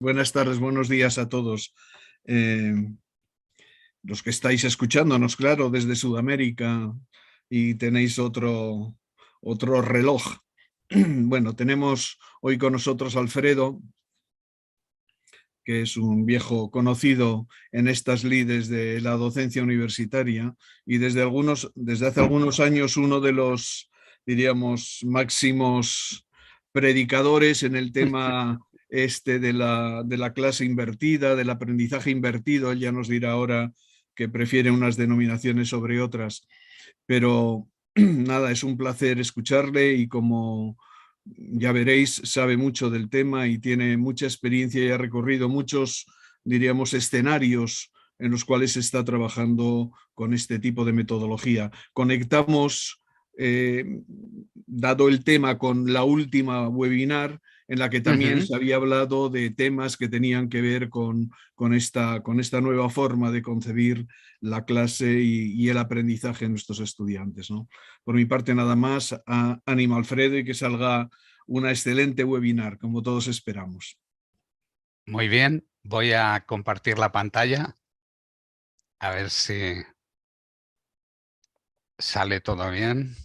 Buenas tardes, buenos días a todos. Eh, los que estáis escuchándonos, claro, desde Sudamérica y tenéis otro reloj. Bueno, tenemos hoy con nosotros a Alfredo, que es un viejo conocido en estas lides de la docencia universitaria y desde hace algunos años uno de los, diríamos, máximos predicadores en el tema este de la clase invertida, del aprendizaje invertido. Él ya nos dirá ahora que prefiere unas denominaciones sobre otras, pero nada, es un placer escucharle y como ya veréis, sabe mucho del tema y tiene mucha experiencia y ha recorrido muchos, diríamos, escenarios en los cuales se está trabajando con este tipo de metodología. Conectamos, dado el tema, con la última webinar en la que también Ujú. se había hablado de temas que tenían que ver con esta nueva forma de concebir la clase y el aprendizaje de nuestros estudiantes, ¿no? Por mi parte, nada más. Ánimo, Alfredo, y que salga una excelente webinar, como todos esperamos. Muy bien, voy a compartir la pantalla a ver si sale todo bien.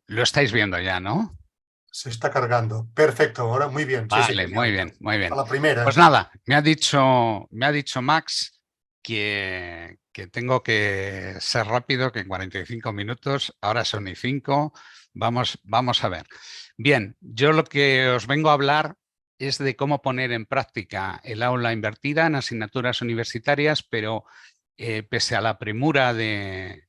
Lo estáis viendo ya, ¿no? Se está cargando. Perfecto, ahora muy bien. Sí, sí, Vale, muy bien, muy a bien. la primera. Pues nada, me ha dicho Max que tengo que ser rápido, que en 45 minutos, ahora son y 5. Vamos a ver. Bien, yo lo que os vengo a hablar es de cómo poner en práctica el aula invertida en asignaturas universitarias, pero pese a la premura del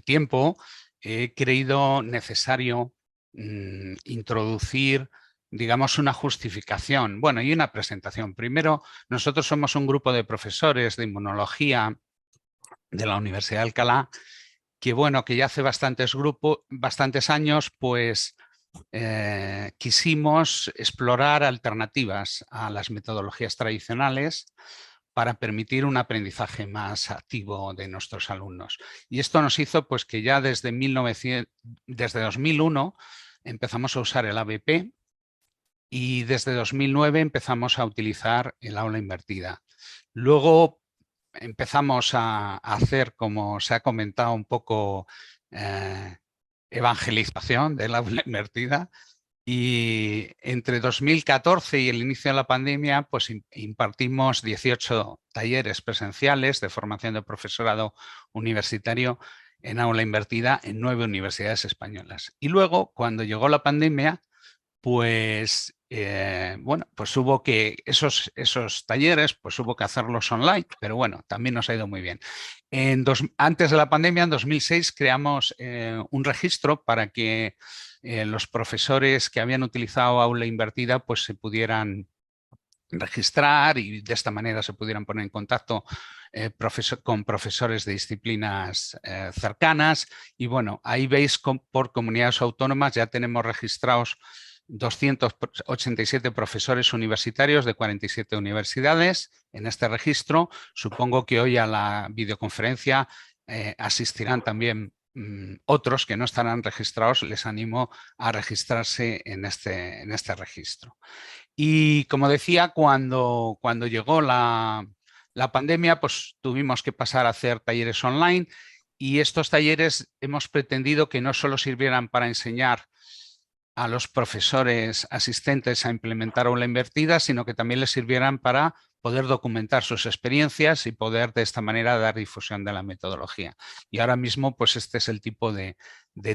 tiempo, he creído necesario introducir, digamos, una justificación, bueno, y una presentación. Primero, nosotros somos un grupo de profesores de inmunología de la Universidad de Alcalá, que bueno, que ya hace bastantes años, pues quisimos explorar alternativas a las metodologías tradicionales para permitir un aprendizaje más activo de nuestros alumnos. Y esto nos hizo pues que ya desde 2001 empezamos a usar el ABP y desde 2009 empezamos a utilizar el aula invertida. Luego empezamos a hacer, como se ha comentado un poco, evangelización del aula invertida. Y entre 2014 y el inicio de la pandemia, pues impartimos 18 talleres presenciales de formación de profesorado universitario en aula invertida en 9 universidades españolas. Y luego, cuando llegó la pandemia, pues bueno, pues hubo que esos talleres, pues hubo que hacerlos online, pero bueno, también nos ha ido muy bien. Antes de la pandemia, en 2006, creamos un registro para que los profesores que habían utilizado aula invertida pues se pudieran registrar y de esta manera se pudieran poner en contacto con profesores de disciplinas cercanas. Y bueno, ahí veis por comunidades autónomas ya tenemos registrados 287 profesores universitarios de 47 universidades en este registro. Supongo que hoy a la videoconferencia asistirán también otros que no estarán registrados. Les animo a registrarse en este registro. Y como decía, cuando llegó la pandemia, pues tuvimos que pasar a hacer talleres online, y estos talleres hemos pretendido que no solo sirvieran para enseñar a los profesores asistentes a implementar aula invertida, sino que también les sirvieran para poder documentar sus experiencias y poder de esta manera dar difusión de la metodología. Y ahora mismo, pues este es el tipo de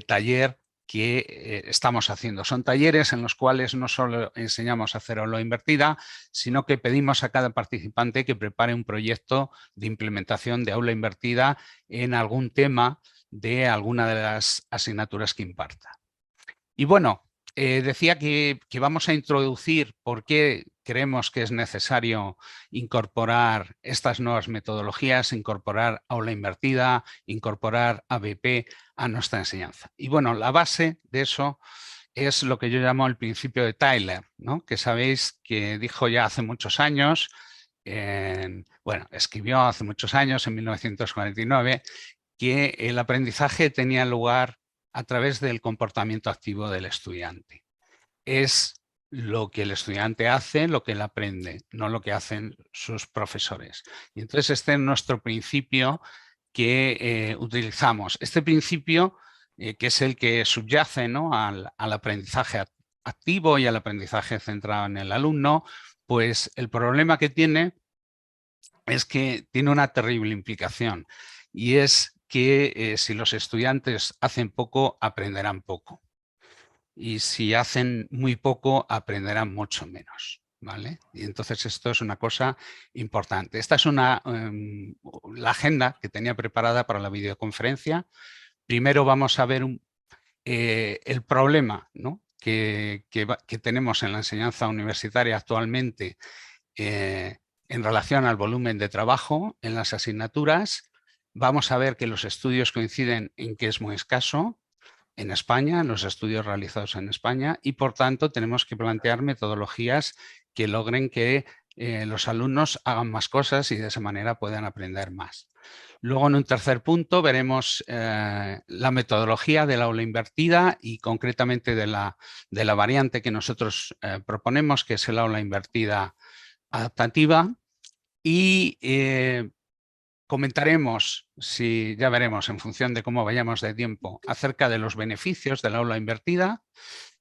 taller que estamos haciendo. Son talleres en los cuales no solo enseñamos a hacer aula invertida, sino que pedimos a cada participante que prepare un proyecto de implementación de aula invertida en algún tema de alguna de las asignaturas que imparta. Y bueno, decía que vamos a introducir por qué creemos que es necesario incorporar estas nuevas metodologías, incorporar aula invertida, incorporar ABP a nuestra enseñanza. Y bueno, la base de eso es lo que yo llamo el principio de Tyler, ¿no? Que sabéis que dijo ya hace muchos años, bueno, escribió hace muchos años, en 1949, que el aprendizaje tenía lugar a través del comportamiento activo del estudiante. es lo que el estudiante hace, lo que él aprende, no lo que hacen sus profesores. Y entonces este es nuestro principio que utilizamos. Este principio, que es el que subyace, ¿no?, al aprendizaje activo y al aprendizaje centrado en el alumno, pues el problema que tiene es que tiene una terrible implicación, y es que si los estudiantes hacen poco, aprenderán poco. Y si hacen muy poco, aprenderán mucho menos, ¿vale? Y entonces esto es una cosa importante. Esta es la agenda que tenía preparada para la videoconferencia. Primero vamos a ver el problema, ¿no?, que tenemos en la enseñanza universitaria actualmente en relación al volumen de trabajo en las asignaturas. Vamos a ver que los estudios coinciden en que es muy escaso en España, en los estudios realizados en España, y por tanto tenemos que plantear metodologías que logren que los alumnos hagan más cosas y de esa manera puedan aprender más. Luego, en un tercer punto, veremos la metodología del aula invertida y concretamente de la variante que nosotros proponemos, que es el aula invertida adaptativa, y comentaremos, ya veremos en función de cómo vayamos de tiempo, acerca de los beneficios del aula invertida,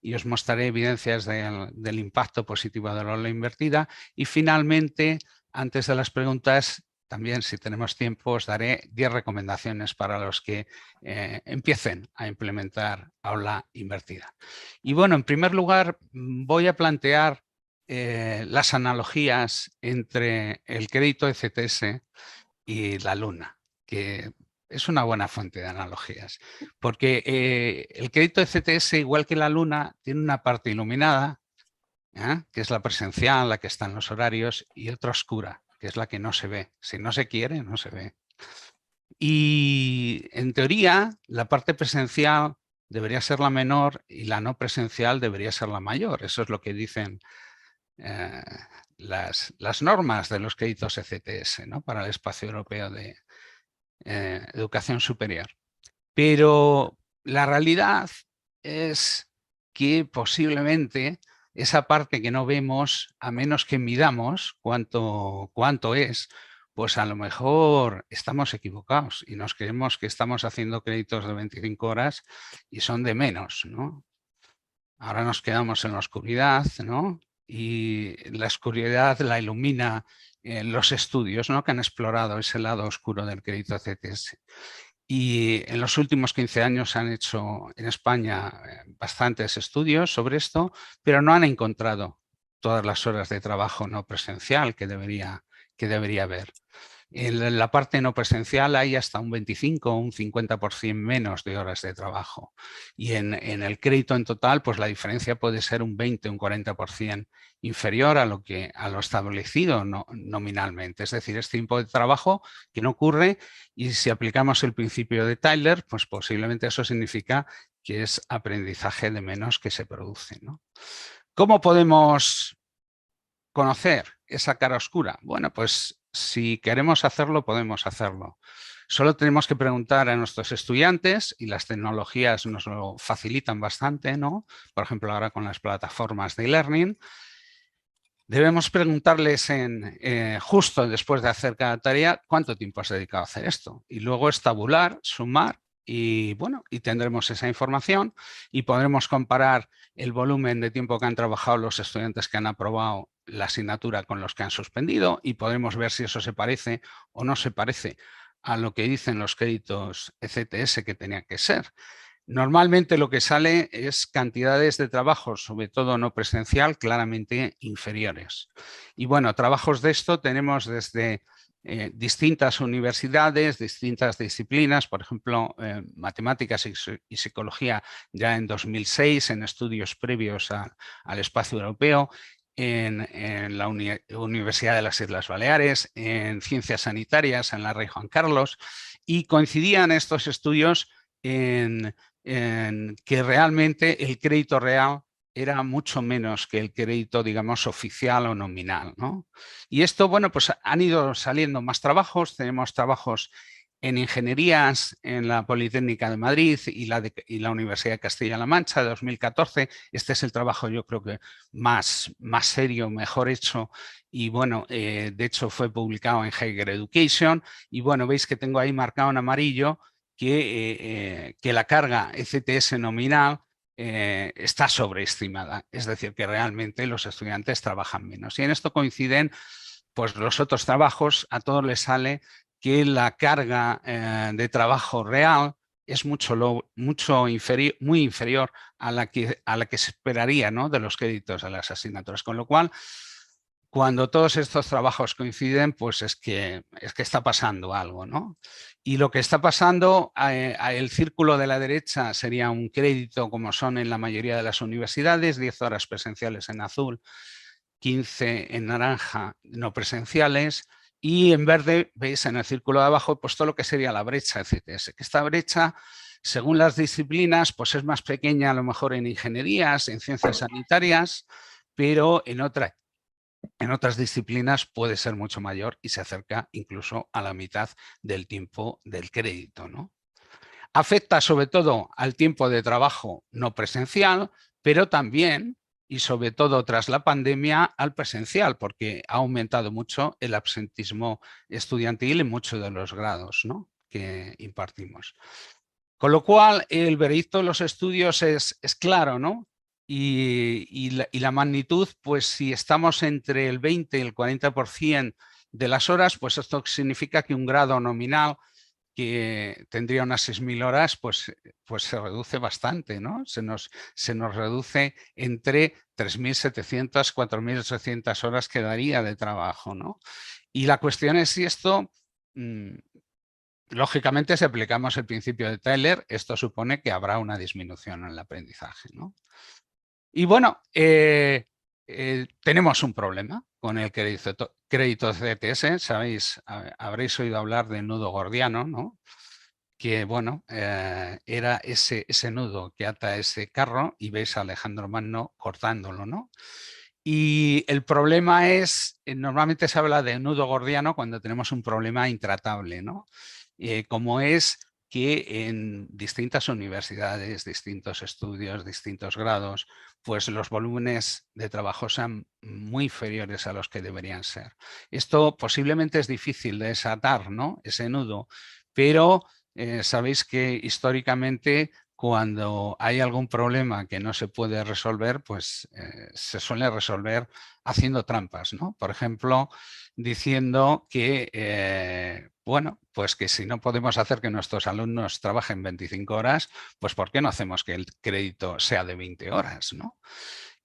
y os mostraré evidencias del impacto positivo del aula invertida. Y finalmente, antes de las preguntas, también, si tenemos tiempo, os daré 10 recomendaciones para los que empiecen a implementar aula invertida. Y bueno, en primer lugar, voy a plantear las analogías entre el crédito ECTS y la Luna, que es una buena fuente de analogías, porque el crédito ECTS, igual que la Luna, tiene una parte iluminada, que es la presencial, la que está en los horarios, y otra oscura, que es la que no se ve. Si no se quiere, no se ve. Y en teoría, la parte presencial debería ser la menor y la no presencial debería ser la mayor. Eso es lo que dicen las normas de los créditos ECTS, ¿no?, para el espacio europeo de educación superior. Pero la realidad es que posiblemente esa parte que no vemos, a menos que midamos cuánto es, pues a lo mejor estamos equivocados y nos creemos que estamos haciendo créditos de 25 horas y son de menos, ¿no? Ahora nos quedamos en la oscuridad, ¿no? Y la oscuridad la ilumina los estudios, ¿no?, que han explorado ese lado oscuro del crédito ECTS. Y en los últimos 15 años se han hecho en España bastantes estudios sobre esto, pero no han encontrado todas las horas de trabajo no presencial que debería haber. En la parte no presencial hay hasta un 25 o un 50% menos de horas de trabajo. Y en el crédito en total, pues la diferencia puede ser un 20 o un 40% inferior a lo establecido nominalmente. Es decir, es tiempo de trabajo que no ocurre, y si aplicamos el principio de Tyler, pues posiblemente eso significa que es aprendizaje de menos que se produce, ¿no? ¿Cómo podemos conocer esa cara oscura? Bueno, pues si queremos hacerlo, podemos hacerlo. Solo tenemos que preguntar a nuestros estudiantes, y las tecnologías nos lo facilitan bastante, ¿no? Por ejemplo, ahora con las plataformas de e-learning, debemos preguntarles justo después de hacer cada tarea, ¿cuánto tiempo has dedicado a hacer esto? Y luego es tabular, sumar, y bueno, y tendremos esa información y podremos comparar el volumen de tiempo que han trabajado los estudiantes que han aprobado la asignatura con los que han suspendido, y podremos ver si eso se parece o no se parece a lo que dicen los créditos ECTS que tenía que ser. Normalmente lo que sale es cantidades de trabajo, sobre todo no presencial, claramente inferiores. Y bueno, trabajos de esto tenemos desde distintas universidades, distintas disciplinas, por ejemplo, matemáticas y psicología ya en 2006, en estudios previos al espacio europeo, en la Universidad de las Islas Baleares, en ciencias sanitarias en la Rey Juan Carlos, y coincidían estos estudios en que realmente el crédito real era mucho menos que el crédito, digamos, oficial o nominal, ¿no? Y esto, bueno, pues han ido saliendo más trabajos. Tenemos trabajos En ingenierías, en la Politécnica de Madrid y la Universidad de Castilla-La Mancha de 2014. Este es el trabajo, yo creo que más serio, mejor hecho, y bueno, de hecho fue publicado en Higher Education. Y bueno, veis que tengo ahí marcado en amarillo que la carga ECTS nominal está sobreestimada, es decir, que realmente los estudiantes trabajan menos. Y en esto coinciden pues los otros trabajos. A todos les sale que la carga de trabajo real es muy inferior a la que se esperaría, ¿no?, de los créditos de las asignaturas. Con lo cual, cuando todos estos trabajos coinciden, pues es que está pasando algo, ¿no? Y lo que está pasando, el círculo de la derecha sería un crédito como son en la mayoría de las universidades, 10 horas presenciales en azul, 15 en naranja no presenciales, y en verde veis en el círculo de abajo pues todo lo que sería la brecha ECTS, que esta brecha, según las disciplinas, pues es más pequeña a lo mejor en ingenierías, en ciencias sanitarias, pero en otras disciplinas puede ser mucho mayor y se acerca incluso a la mitad del tiempo del crédito, ¿no? Afecta sobre todo al tiempo de trabajo no presencial, pero también y sobre todo tras la pandemia al presencial, porque ha aumentado mucho el absentismo estudiantil en muchos de los grados, ¿no?, que impartimos. Con lo cual, el veredicto de los estudios es claro, ¿no? Y la magnitud, pues si estamos entre el 20 y el 40% de las horas, pues esto significa que un grado nominal que tendría unas 6.000 horas, pues se reduce bastante, ¿no? Se nos reduce entre 3.700, 4.800 horas que daría de trabajo, ¿no? Y la cuestión es si esto, lógicamente, si aplicamos el principio de Tyler, esto supone que habrá una disminución en el aprendizaje, ¿no? Y bueno, tenemos un problema con el crédito CTS. Sabéis, habréis oído hablar del nudo gordiano, ¿no?, que bueno, era ese nudo que ata ese carro y veis a Alejandro Magno cortándolo, ¿no? Y el problema es, normalmente se habla de nudo gordiano cuando tenemos un problema intratable, ¿no? Como es que en distintas universidades, distintos estudios, distintos grados, pues los volúmenes de trabajo sean muy inferiores a los que deberían ser. Esto posiblemente es difícil de desatar, ¿no?, ese nudo, pero sabéis que históricamente cuando hay algún problema que no se puede resolver, pues se suele resolver haciendo trampas, ¿no? Por ejemplo, diciendo que, bueno, pues que si no podemos hacer que nuestros alumnos trabajen 25 horas, pues ¿por qué no hacemos que el crédito sea de 20 horas, ¿no?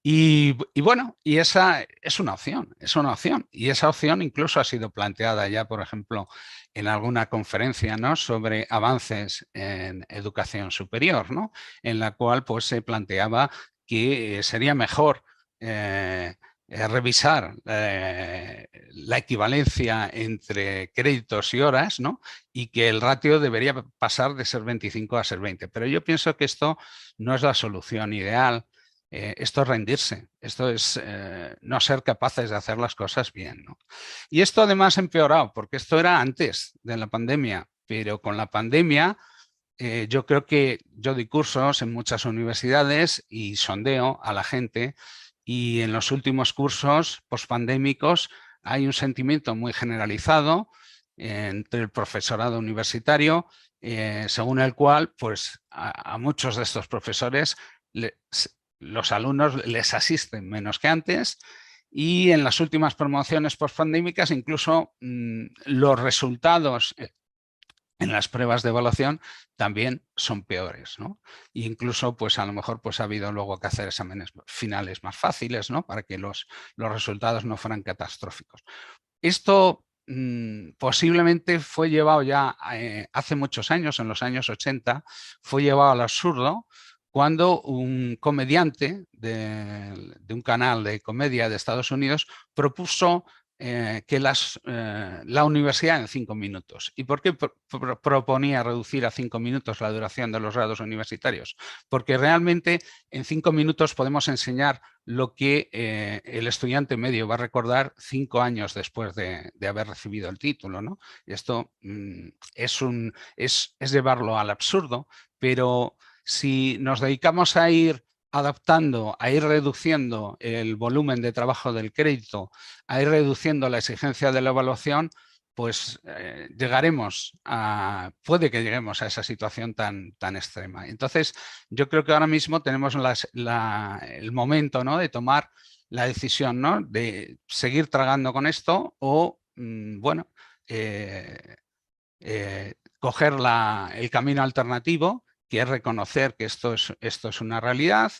Y bueno, y esa es una opción, y esa opción incluso ha sido planteada ya, por ejemplo, en alguna conferencia, ¿no?, sobre avances en educación superior, ¿no?, en la cual pues se planteaba que sería mejor revisar la equivalencia entre créditos y horas, ¿no?, y que el ratio debería pasar de ser 25 a ser 20. Pero yo pienso que esto no es la solución ideal. Esto es rendirse, esto es no ser capaces de hacer las cosas bien, ¿no? Y esto además ha empeorado, porque esto era antes de la pandemia, pero con la pandemia yo creo que yo doy cursos en muchas universidades y sondeo a la gente, y en los últimos cursos pospandémicos hay un sentimiento muy generalizado entre el profesorado universitario, según el cual pues a muchos de estos profesores los alumnos les asisten menos que antes, y en las últimas promociones postpandémicas incluso los resultados en las pruebas de evaluación también son peores, ¿no? E incluso pues a lo mejor pues ha habido luego que hacer exámenes finales más fáciles, ¿no?, para que los resultados no fueran catastróficos. Esto posiblemente fue llevado ya hace muchos años, en los años 80, fue llevado al absurdo cuando un comediante de un canal de comedia de Estados Unidos propuso que la universidad en 5 minutos. ¿Y por qué proponía reducir a 5 minutos la duración de los grados universitarios? Porque realmente en 5 minutos podemos enseñar lo que el estudiante medio va a recordar 5 años después de haber recibido el título, ¿no? Esto es llevarlo al absurdo, pero si nos dedicamos a ir adaptando, a ir reduciendo el volumen de trabajo del crédito, a ir reduciendo la exigencia de la evaluación, pues puede que lleguemos a esa situación tan extrema. Entonces, yo creo que ahora mismo tenemos el momento, ¿no?, de tomar la decisión, ¿no?, de seguir tragando con esto o, bueno, coger el camino alternativo, que es reconocer que esto es una realidad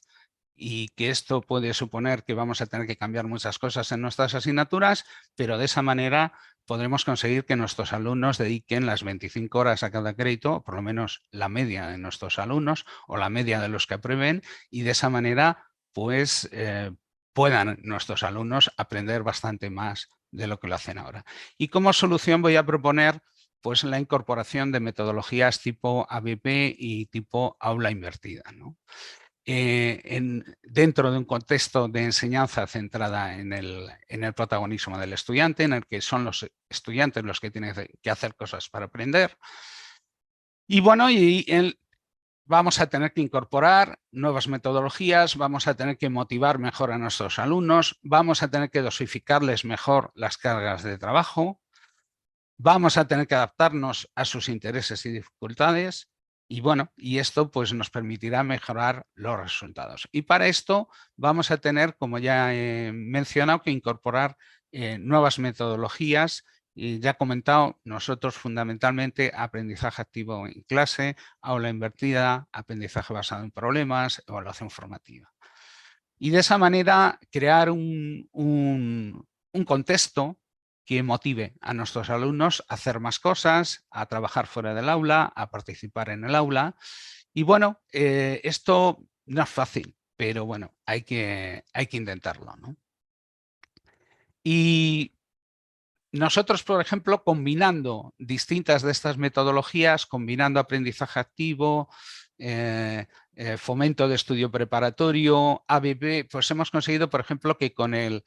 y que esto puede suponer que vamos a tener que cambiar muchas cosas en nuestras asignaturas, pero de esa manera podremos conseguir que nuestros alumnos dediquen las 25 horas a cada crédito, por lo menos la media de nuestros alumnos o la media de los que aprueben, y de esa manera pues puedan nuestros alumnos aprender bastante más de lo que lo hacen ahora. Y como solución voy a proponer pues la incorporación de metodologías tipo ABP y tipo aula invertida, ¿no? Dentro de un contexto de enseñanza centrada en el protagonismo del estudiante, en el que son los estudiantes los que tienen que hacer cosas para aprender. Y bueno, vamos a tener que incorporar nuevas metodologías, vamos a tener que motivar mejor a nuestros alumnos, vamos a tener que dosificarles mejor las cargas de trabajo, vamos a tener que adaptarnos a sus intereses y dificultades y bueno, y esto pues nos permitirá mejorar los resultados. Y para esto vamos a tener, como ya he mencionado, que incorporar nuevas metodologías. Y ya he comentado, nosotros fundamentalmente aprendizaje activo en clase, aula invertida, aprendizaje basado en problemas, evaluación formativa. Y de esa manera crear un contexto que motive a nuestros alumnos a hacer más cosas, a trabajar fuera del aula, a participar en el aula. Y bueno, esto no es fácil, pero bueno, hay que intentarlo, ¿no? Y nosotros, por ejemplo, combinando distintas de estas metodologías, combinando aprendizaje activo, fomento de estudio preparatorio, ABP, pues hemos conseguido, por ejemplo, que con el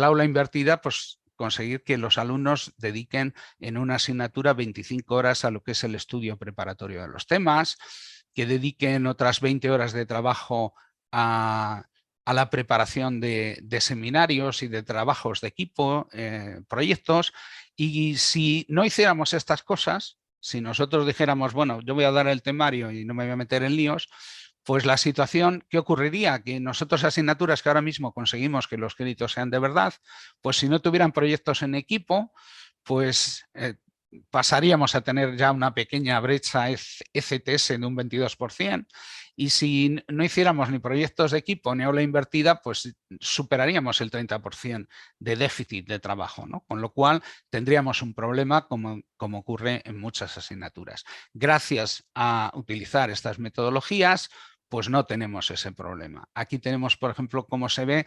aula invertida, pues conseguir que los alumnos dediquen en una asignatura 25 horas a lo que es el estudio preparatorio de los temas, que dediquen otras 20 horas de trabajo a la preparación de seminarios y de trabajos de equipo, proyectos, y si no hiciéramos estas cosas, si nosotros dijéramos, bueno, yo voy a dar el temario y no me voy a meter en líos, pues la situación, ¿qué ocurriría? Que nosotros asignaturas que ahora mismo conseguimos que los créditos sean de verdad, pues si no tuvieran proyectos en equipo, pues pasaríamos a tener ya una pequeña brecha ECTS de un 22%, y si no hiciéramos ni proyectos de equipo ni aula invertida, pues superaríamos el 30% de déficit de trabajo, ¿no? Con lo cual tendríamos un problema como ocurre en muchas asignaturas. Gracias a utilizar estas metodologías, pues no tenemos ese problema. Aquí tenemos, por ejemplo, cómo se ve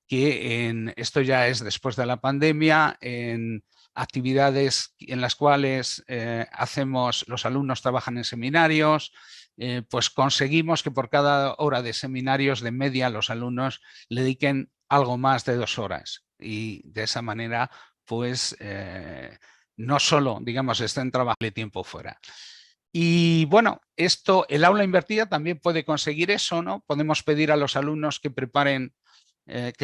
que esto ya es después de la pandemia, en actividades en las cuales los alumnos trabajan en seminarios, pues conseguimos que por cada hora de seminarios de media los alumnos le dediquen algo más de 2 horas y de esa manera pues no solo, digamos, estén trabajando de tiempo fuera. Y bueno, el aula invertida también puede conseguir eso, ¿no? Podemos pedir a los alumnos que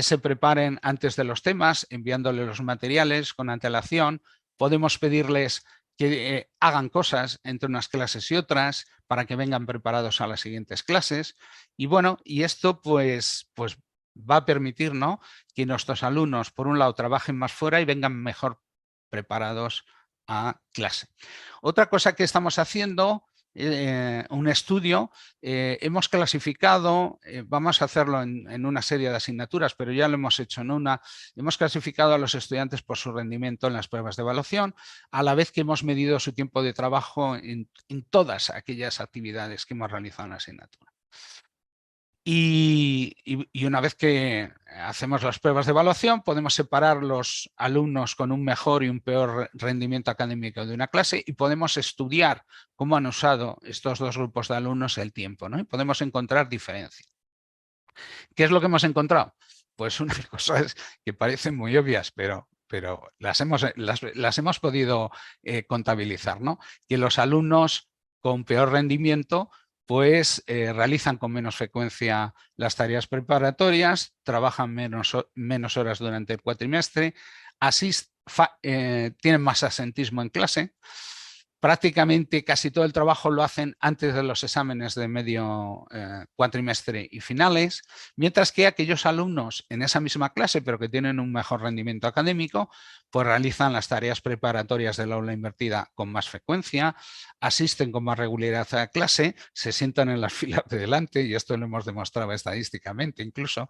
se preparen antes de los temas, enviándoles los materiales con antelación. Podemos pedirles que hagan cosas entre unas clases y otras para que vengan preparados a las siguientes clases. Y bueno, y esto pues va a permitir, ¿no?, que nuestros alumnos, por un lado, trabajen más fuera y vengan mejor preparados a clase. Otra cosa que estamos haciendo, un estudio, hemos clasificado, vamos a hacerlo en una serie de asignaturas, pero ya lo hemos hecho en una, hemos clasificado a los estudiantes por su rendimiento en las pruebas de evaluación, a la vez que hemos medido su tiempo de trabajo en todas aquellas actividades que hemos realizado en la asignatura. Y una vez que hacemos las pruebas de evaluación, podemos separar los alumnos con un mejor y un peor rendimiento académico de una clase y podemos estudiar cómo han usado estos dos grupos de alumnos el tiempo, ¿no? Y podemos encontrar diferencias. ¿Qué es lo que hemos encontrado? Pues unas cosas que parecen muy obvias, pero las hemos podido contabilizar, ¿no? Que los alumnos con peor rendimiento pues realizan con menos frecuencia las tareas preparatorias, trabajan menos horas durante el cuatrimestre, tienen más asentismo en clase. Prácticamente casi todo el trabajo lo hacen antes de los exámenes de medio cuatrimestre y finales, mientras que aquellos alumnos en esa misma clase, pero que tienen un mejor rendimiento académico, pues realizan las tareas preparatorias del aula invertida con más frecuencia, asisten con más regularidad a la clase, se sientan en las filas de delante, y esto lo hemos demostrado estadísticamente incluso,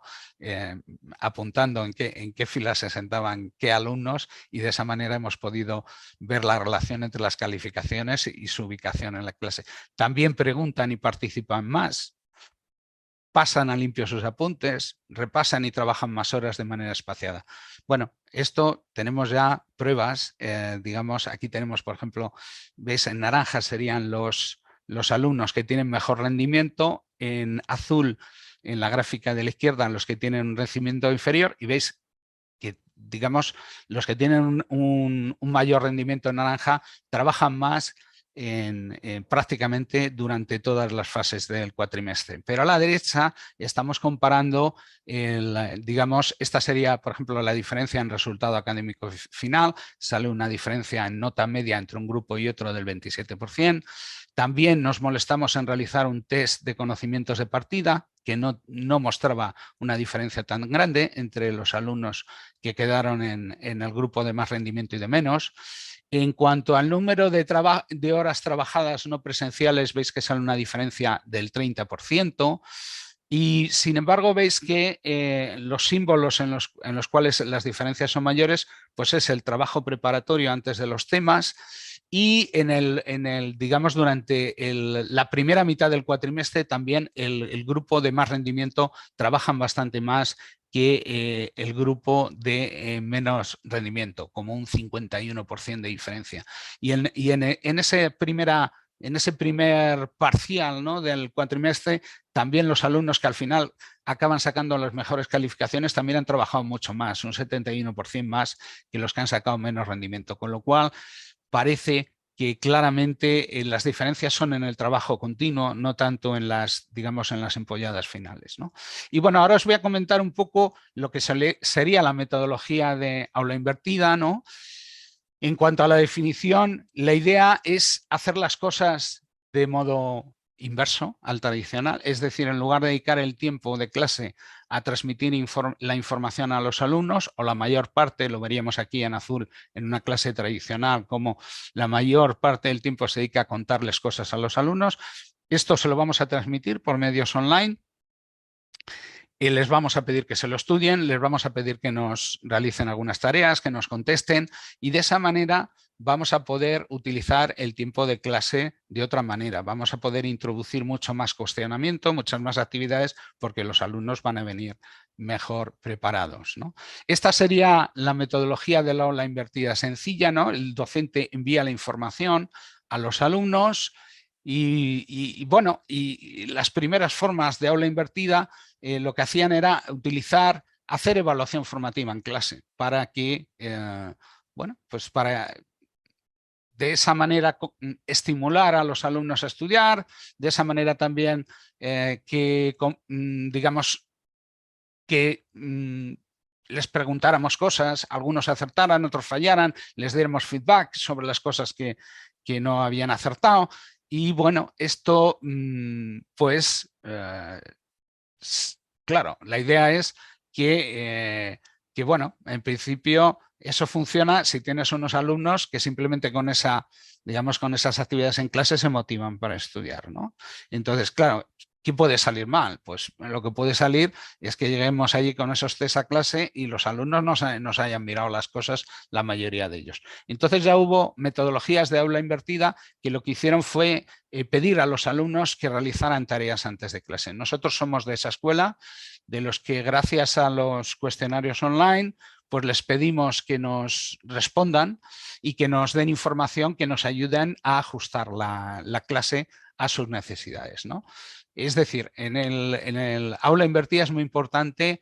apuntando en qué filas se sentaban qué alumnos, y de esa manera hemos podido ver la relación entre las calificaciones y su ubicación en la clase. También preguntan y participan más, pasan a limpio sus apuntes, repasan y trabajan más horas de manera espaciada. Bueno, esto tenemos ya pruebas, digamos, aquí tenemos, por ejemplo, veis en naranja serían los alumnos que tienen mejor rendimiento, en azul, en la gráfica de la izquierda, los que tienen un rendimiento inferior, y veis que, digamos, los que tienen un mayor rendimiento en naranja trabajan más prácticamente durante todas las fases del cuatrimestre. Pero a la derecha estamos comparando, digamos, esta sería, por ejemplo, la diferencia en resultado académico final. Sale una diferencia en nota media entre un grupo y otro del 27%. También nos molestamos en realizar un test de conocimientos de partida que no mostraba una diferencia tan grande entre los alumnos que quedaron en el grupo de más rendimiento y de menos. En cuanto al número de horas trabajadas no presenciales, veis que sale una diferencia del 30%. Y sin embargo veis que los símbolos en los cuales las diferencias son mayores, pues es el trabajo preparatorio antes de los temas, y digamos, durante la primera mitad del cuatrimestre también el grupo de más rendimiento trabajan bastante más que el grupo de menos rendimiento, como un 51% de diferencia. Y en ese primer parcial, ¿no?, del cuatrimestre, también los alumnos que al final acaban sacando las mejores calificaciones también han trabajado mucho más, un 71% más que los que han sacado menos rendimiento, con lo cual parece que claramente las diferencias son en el trabajo continuo, no tanto en las, digamos, en las empolladas finales, ¿no? Y bueno, ahora os voy a comentar un poco lo que sería la metodología de aula invertida, ¿no? En cuanto a la definición, la idea es hacer las cosas de modo inverso al tradicional, es decir, en lugar de dedicar el tiempo de clase a transmitir la información a los alumnos, o la mayor parte, lo veríamos aquí en azul, en una clase tradicional, como la mayor parte del tiempo se dedica a contarles cosas a los alumnos, esto se lo vamos a transmitir por medios online. Y les vamos a pedir que se lo estudien, les vamos a pedir que nos realicen algunas tareas, que nos contesten, y de esa manera vamos a poder utilizar el tiempo de clase de otra manera. Vamos a poder introducir mucho más cuestionamiento, muchas más actividades, porque los alumnos van a venir mejor preparados, ¿no? Esta sería la metodología del aula invertida sencilla, ¿no? El docente envía la información a los alumnos y bueno, y las primeras formas de aula invertida lo que hacían era hacer evaluación formativa en clase para que, bueno, pues para de esa manera estimular a los alumnos a estudiar, de esa manera también digamos, que les preguntáramos cosas, algunos acertaran, otros fallaran, les diéramos feedback sobre las cosas que no habían acertado. Y bueno, esto pues claro, la idea es que bueno, en principio eso funciona si tienes unos alumnos que simplemente con esas actividades en clase se motivan para estudiar, ¿no? Entonces, claro, ¿qué puede salir mal? Pues lo que puede salir es que lleguemos allí con esos test a clase y los alumnos nos hayan mirado las cosas, la mayoría de ellos. Entonces ya hubo metodologías de aula invertida que lo que hicieron fue pedir a los alumnos que realizaran tareas antes de clase. Nosotros somos de esa escuela, de los que gracias a los cuestionarios online pues les pedimos que nos respondan y que nos den información que nos ayuden a ajustar la clase a sus necesidades, ¿no? Es decir, en el aula invertida es muy importante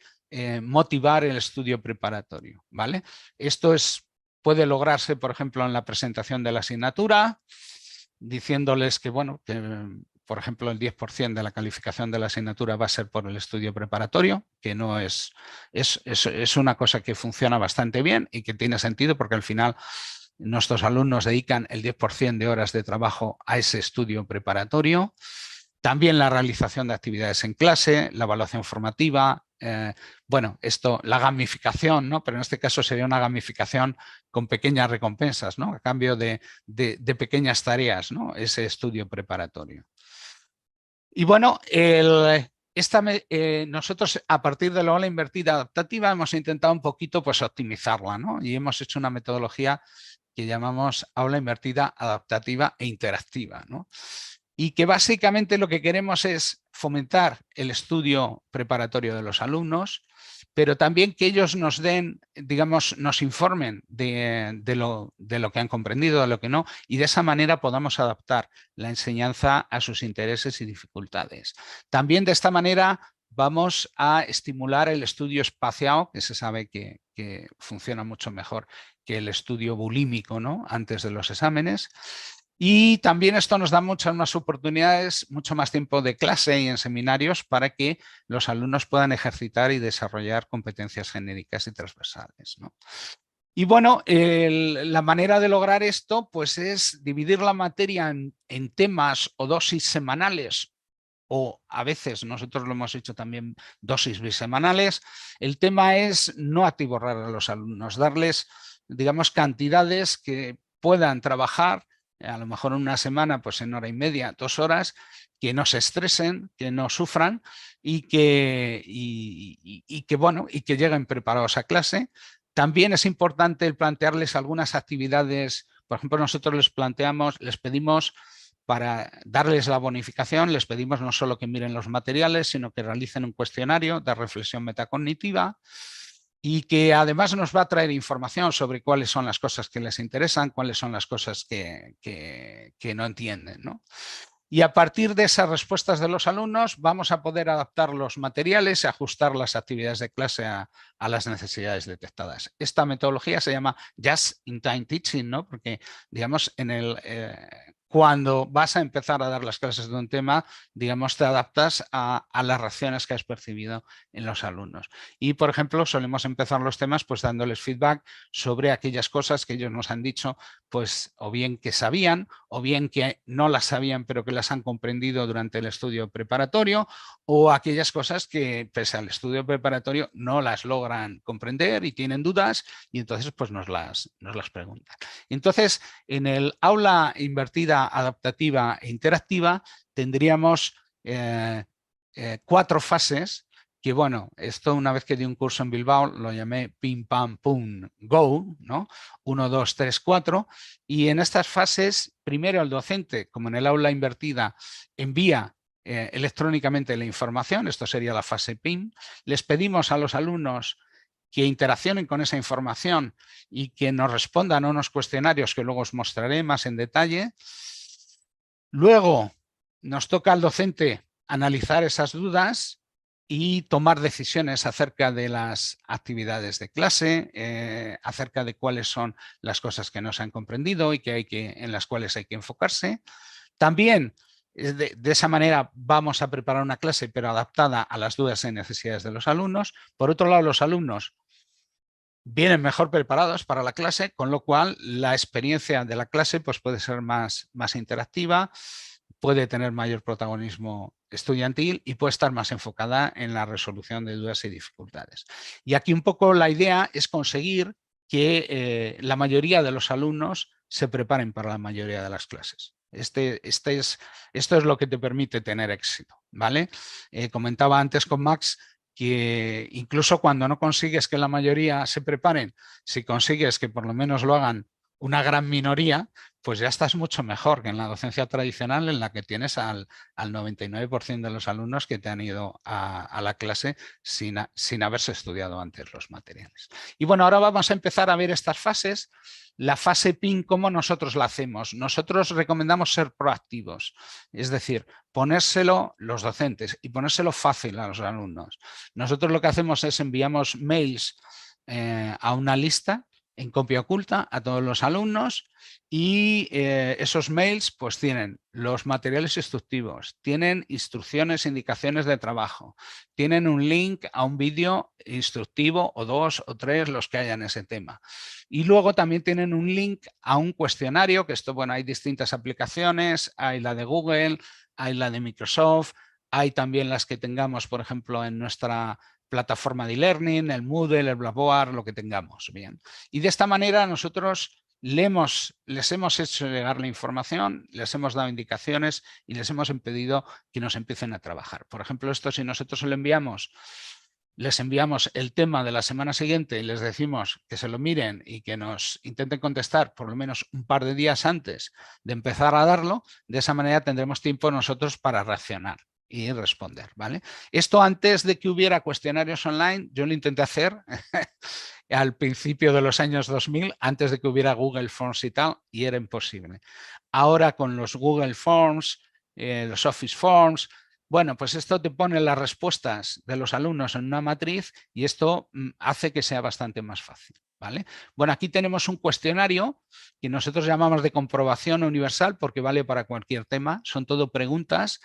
motivar el estudio preparatorio, ¿vale? Esto puede lograrse, por ejemplo, en la presentación de la asignatura, diciéndoles que, bueno, que por ejemplo, el 10% de la calificación de la asignatura va a ser por el estudio preparatorio, que no es una cosa que funciona bastante bien y que tiene sentido porque al final nuestros alumnos dedican el 10% de horas de trabajo a ese estudio preparatorio. También la realización de actividades en clase, la evaluación formativa, bueno, la gamificación, ¿no? Pero en este caso sería una gamificación con pequeñas recompensas, ¿no? A cambio de pequeñas tareas, ¿no? Ese estudio preparatorio. Y bueno, nosotros a partir de la aula invertida adaptativa hemos intentado un poquito pues optimizarla, ¿no? Y hemos hecho una metodología que llamamos aula invertida adaptativa e interactiva, ¿no? Y que básicamente lo que queremos es fomentar el estudio preparatorio de los alumnos, pero también que ellos nos den, digamos, nos informen de lo que han comprendido, de lo que no, y de esa manera podamos adaptar la enseñanza a sus intereses y dificultades. También de esta manera vamos a estimular el estudio espaciado, que se sabe que funciona mucho mejor que el estudio bulímico, ¿no? Antes de los exámenes. Y también esto nos da muchas más oportunidades, mucho más tiempo de clase y en seminarios para que los alumnos puedan ejercitar y desarrollar competencias genéricas y transversales, ¿no? Y bueno, la manera de lograr esto pues es dividir la materia en temas o dosis semanales, o a veces nosotros lo hemos hecho también dosis bisemanales. El tema es no atiborrar a los alumnos, darles, digamos, cantidades que puedan trabajar a lo mejor en una semana, pues en hora y media, 2 horas, que no se estresen, que no sufran y que lleguen preparados a clase. También es importante el plantearles algunas actividades. Por ejemplo, nosotros les pedimos, para darles la bonificación, les pedimos no solo que miren los materiales, sino que realicen un cuestionario de reflexión metacognitiva, y que además nos va a traer información sobre cuáles son las cosas que les interesan, cuáles son las cosas que no entienden, ¿no? Y a partir de esas respuestas de los alumnos vamos a poder adaptar los materiales y ajustar las actividades de clase a las necesidades detectadas. Esta metodología se llama Just-in-Time Teaching, ¿no? Porque, digamos, cuando vas a empezar a dar las clases de un tema, digamos, te adaptas a las reacciones que has percibido en los alumnos. Y, por ejemplo, solemos empezar los temas pues dándoles feedback sobre aquellas cosas que ellos nos han dicho, pues o bien que sabían, o bien que no las sabían pero que las han comprendido durante el estudio preparatorio, o aquellas cosas que pese al estudio preparatorio no las logran comprender y tienen dudas y entonces pues nos las preguntan. Entonces, en el aula invertida adaptativa e interactiva tendríamos 4 fases que, bueno, esto una vez que di un curso en Bilbao lo llamé pim, pam, pum, go, ¿no? 1, 2, 3, 4. Y en estas fases, primero el docente, como en el aula invertida, envía electrónicamente la información, esto sería la fase PIM. Les pedimos a los alumnos que interaccionen con esa información y que nos respondan a unos cuestionarios que luego os mostraré más en detalle. Luego nos toca al docente analizar esas dudas y tomar decisiones acerca de las actividades de clase, acerca de cuáles son las cosas que no se han comprendido y en las cuales hay que enfocarse. También de esa manera vamos a preparar una clase, pero adaptada a las dudas y necesidades de los alumnos. Por otro lado, los alumnos vienen mejor preparados para la clase, con lo cual la experiencia de la clase pues, puede ser más interactiva, puede tener mayor protagonismo estudiantil y puede estar más enfocada en la resolución de dudas y dificultades. Y aquí un poco la idea es conseguir que la mayoría de los alumnos se preparen para la mayoría de las clases. Esto es lo que te permite tener éxito, ¿vale? Comentaba antes con Max que incluso cuando no consigues que la mayoría se preparen, si consigues que por lo menos lo hagan una gran minoría, pues ya estás mucho mejor que en la docencia tradicional, en la que tienes al 99% de los alumnos que te han ido a la clase sin haberse estudiado antes los materiales. Y bueno, ahora vamos a empezar a ver estas fases. La fase PIN, ¿cómo nosotros la hacemos? Nosotros recomendamos ser proactivos, es decir, ponérselo los docentes y ponérselo fácil a los alumnos. Nosotros lo que hacemos es enviamos mails a una lista en copia oculta a todos los alumnos y esos mails pues tienen los materiales instructivos, tienen instrucciones, indicaciones de trabajo, tienen un link a un vídeo instructivo o 2 o 3 los que haya en ese tema. Y luego también tienen un link a un cuestionario, que esto, bueno, hay distintas aplicaciones, hay la de Google, hay la de Microsoft, hay también las que tengamos, por ejemplo, en nuestra plataforma de e-learning, el Moodle, el Blackboard, lo que tengamos. Bien. Y de esta manera nosotros les hemos hecho llegar la información, les hemos dado indicaciones y les hemos impedido que nos empiecen a trabajar. Por ejemplo, esto si nosotros lo enviamos, les enviamos el tema de la semana siguiente y les decimos que se lo miren y que nos intenten contestar por lo menos un par de días antes de empezar a darlo, de esa manera tendremos tiempo nosotros para reaccionar y responder, ¿vale? Esto antes de que hubiera cuestionarios online, yo lo intenté hacer al principio de los años 2000, antes de que hubiera Google Forms y tal, y era imposible. Ahora con los Google Forms, los Office Forms, bueno, pues esto te pone las respuestas de los alumnos en una matriz y esto hace que sea bastante más fácil, ¿vale? Bueno, aquí tenemos un cuestionario que nosotros llamamos de comprobación universal porque vale para cualquier tema, son todo preguntas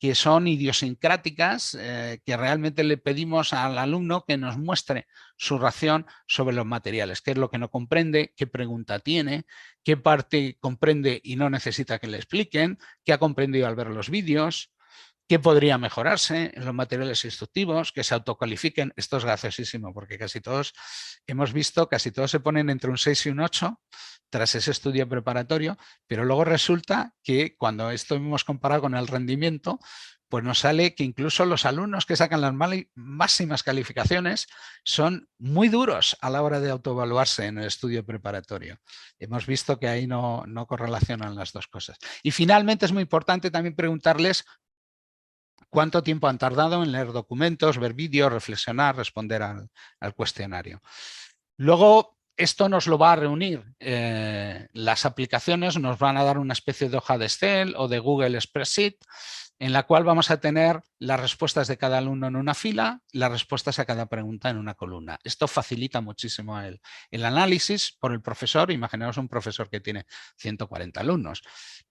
que son idiosincráticas, que realmente le pedimos al alumno que nos muestre su ración sobre los materiales, qué es lo que no comprende, qué pregunta tiene, qué parte comprende y no necesita que le expliquen, qué ha comprendido al ver los vídeos, qué podría mejorarse en los materiales instructivos, que se autocalifiquen. Esto es graciosísimo porque casi todos hemos visto, casi todos se ponen entre un 6 y un 8 tras ese estudio preparatorio, pero luego resulta que cuando esto hemos comparado con el rendimiento, pues nos sale que incluso los alumnos que sacan las máximas calificaciones son muy duros a la hora de autoevaluarse en el estudio preparatorio. Hemos visto que ahí no correlacionan las dos cosas. Y finalmente es muy importante también preguntarles cuánto tiempo han tardado en leer documentos, ver vídeos, reflexionar, responder al cuestionario. Luego, esto nos lo va a reunir. Las aplicaciones nos van a dar una especie de hoja de Excel o de Google Spreadsheet en la cual vamos a tener las respuestas de cada alumno en una fila, las respuestas a cada pregunta en una columna. Esto facilita muchísimo el análisis por el profesor. Imaginaos un profesor que tiene 140 alumnos.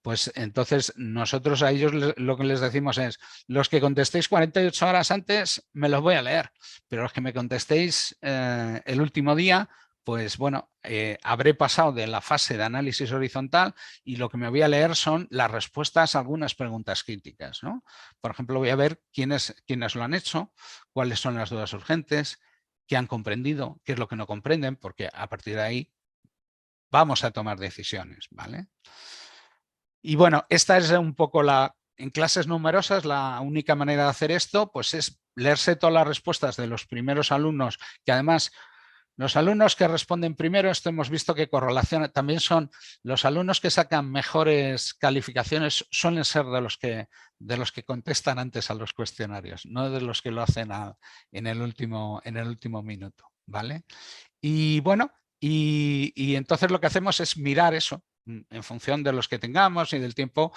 Pues entonces nosotros a ellos lo que les decimos es, los que contestéis 48 horas antes me los voy a leer, pero los que me contestéis el último día, pues bueno, habré pasado de la fase de análisis horizontal y lo que me voy a leer son las respuestas a algunas preguntas críticas, ¿no? Por ejemplo, voy a ver quiénes lo han hecho, cuáles son las dudas urgentes, qué han comprendido, qué es lo que no comprenden, porque a partir de ahí vamos a tomar decisiones, ¿vale? Y bueno, esta es un poco en clases numerosas, la única manera de hacer esto pues es leerse todas las respuestas de los primeros alumnos, que además los alumnos que responden primero, esto hemos visto que correlaciona, también son los alumnos que sacan mejores calificaciones, suelen ser de los que contestan antes a los cuestionarios, no de los que lo hacen en el último minuto, ¿vale? Y bueno, y entonces lo que hacemos es mirar eso, en función de los que tengamos y del tiempo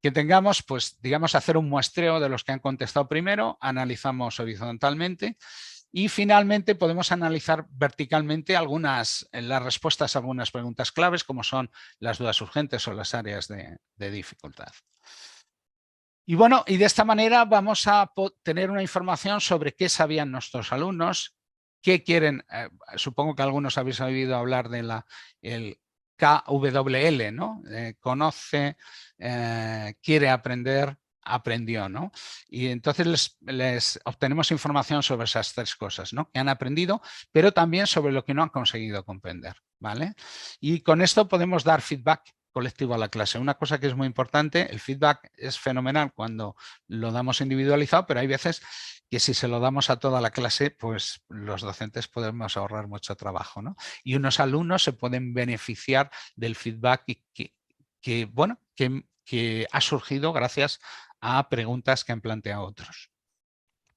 que tengamos, pues digamos hacer un muestreo de los que han contestado primero, analizamos horizontalmente y finalmente podemos analizar verticalmente las respuestas a algunas preguntas claves como son las dudas urgentes o las áreas de dificultad. Y bueno, y de esta manera vamos a tener una información sobre qué sabían nuestros alumnos, qué quieren, supongo que algunos habéis oído hablar de el KWL, ¿no? Conoce, quiere aprender, aprendió, ¿no? Y entonces les obtenemos información sobre esas tres cosas, ¿no? Que han aprendido, pero también sobre lo que no han conseguido comprender, ¿vale? Y con esto podemos dar feedback colectivo a la clase. Una cosa que es muy importante, el feedback es fenomenal cuando lo damos individualizado, pero hay veces que si se lo damos a toda la clase, pues los docentes podemos ahorrar mucho trabajo, ¿no? Y unos alumnos se pueden beneficiar del feedback que ha surgido gracias a preguntas que han planteado otros.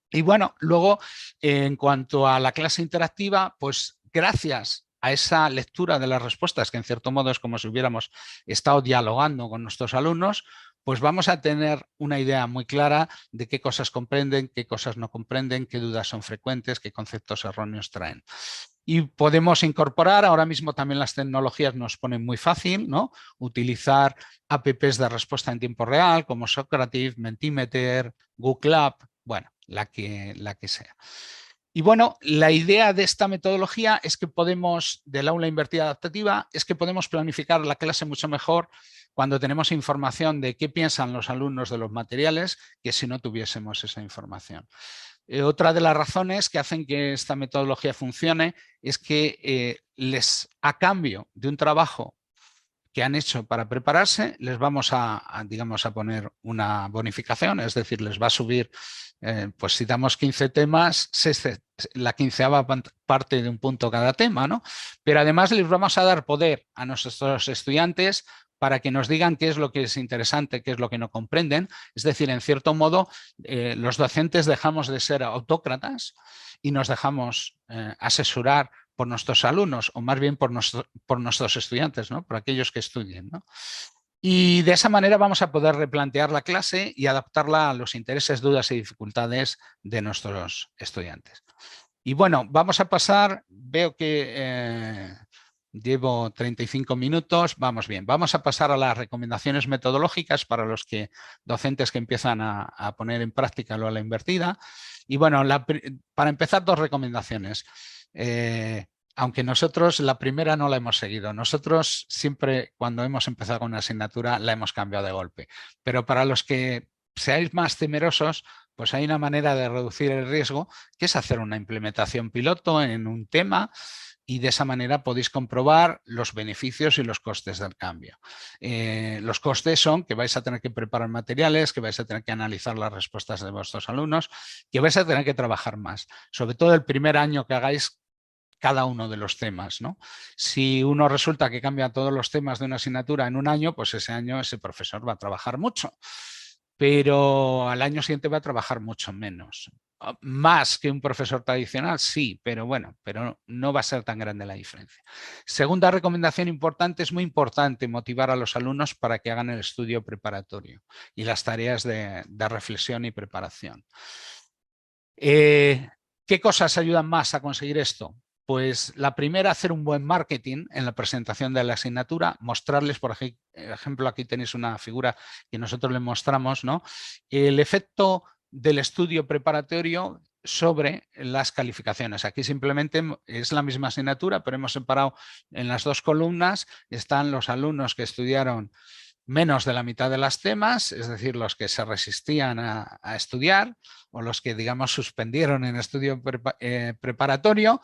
Y bueno, luego en cuanto a la clase interactiva, pues gracias a esa lectura de las respuestas, que en cierto modo es como si hubiéramos estado dialogando con nuestros alumnos, pues vamos a tener una idea muy clara de qué cosas comprenden, qué cosas no comprenden, qué dudas son frecuentes, qué conceptos erróneos traen. Y podemos incorporar, ahora mismo también las tecnologías nos ponen muy fácil, ¿no? Utilizar apps de respuesta en tiempo real como Socrative, Mentimeter, Google App, bueno, la que sea. Y bueno, la idea de esta metodología es que podemos, del aula invertida adaptativa, es que podemos planificar la clase mucho mejor cuando tenemos información de qué piensan los alumnos de los materiales que si no tuviésemos esa información. Otra de las razones que hacen que esta metodología funcione es que a cambio de un trabajo que han hecho para prepararse, les vamos digamos, a poner una bonificación, es decir, les va a subir, pues si damos 15 temas, la 15ª parte de un punto cada tema, ¿no? Pero además les vamos a dar poder a nuestros estudiantes para que nos digan qué es lo que es interesante, qué es lo que no comprenden. Es decir, en cierto modo, los docentes dejamos de ser autócratas y nos dejamos asesorar por nuestros alumnos, o más bien por nuestros estudiantes, ¿no? Por aquellos que estudien, ¿no? Y de esa manera vamos a poder replantear la clase y adaptarla a los intereses, dudas y dificultades de nuestros estudiantes. Y bueno, vamos a pasar, veo que llevo 35 minutos, vamos bien. Vamos a pasar a las recomendaciones metodológicas para los docentes que empiezan a poner en práctica lo a la invertida. Y bueno, para empezar, 2 recomendaciones. Aunque nosotros la primera no la hemos seguido. Nosotros siempre cuando hemos empezado con una asignatura la hemos cambiado de golpe. Pero para los que seáis más temerosos, pues hay una manera de reducir el riesgo, que es hacer una implementación piloto en un tema y de esa manera podéis comprobar los beneficios y los costes del cambio. Los costes son que vais a tener que preparar materiales, que vais a tener que analizar las respuestas de vuestros alumnos, que vais a tener que trabajar más. Sobre todo el primer año que hagáis cada uno de los temas, ¿no? Si uno resulta que cambia todos los temas de una asignatura en un año, pues ese año ese profesor va a trabajar mucho, pero al año siguiente va a trabajar mucho menos. Más que un profesor tradicional, sí, pero bueno, pero no va a ser tan grande la diferencia. Segunda recomendación importante, es muy importante motivar a los alumnos para que hagan el estudio preparatorio y las tareas de reflexión y preparación. ¿Qué cosas ayudan más a conseguir esto? Pues la primera, hacer un buen marketing en la presentación de la asignatura, mostrarles, por ejemplo, aquí tenéis una figura que nosotros les mostramos, ¿no? El efecto del estudio preparatorio sobre las calificaciones. Aquí simplemente es la misma asignatura, pero hemos separado en las 2 columnas, están los alumnos que estudiaron menos de la mitad de los temas, es decir, los que se resistían a estudiar o los que, digamos, suspendieron en estudio preparatorio,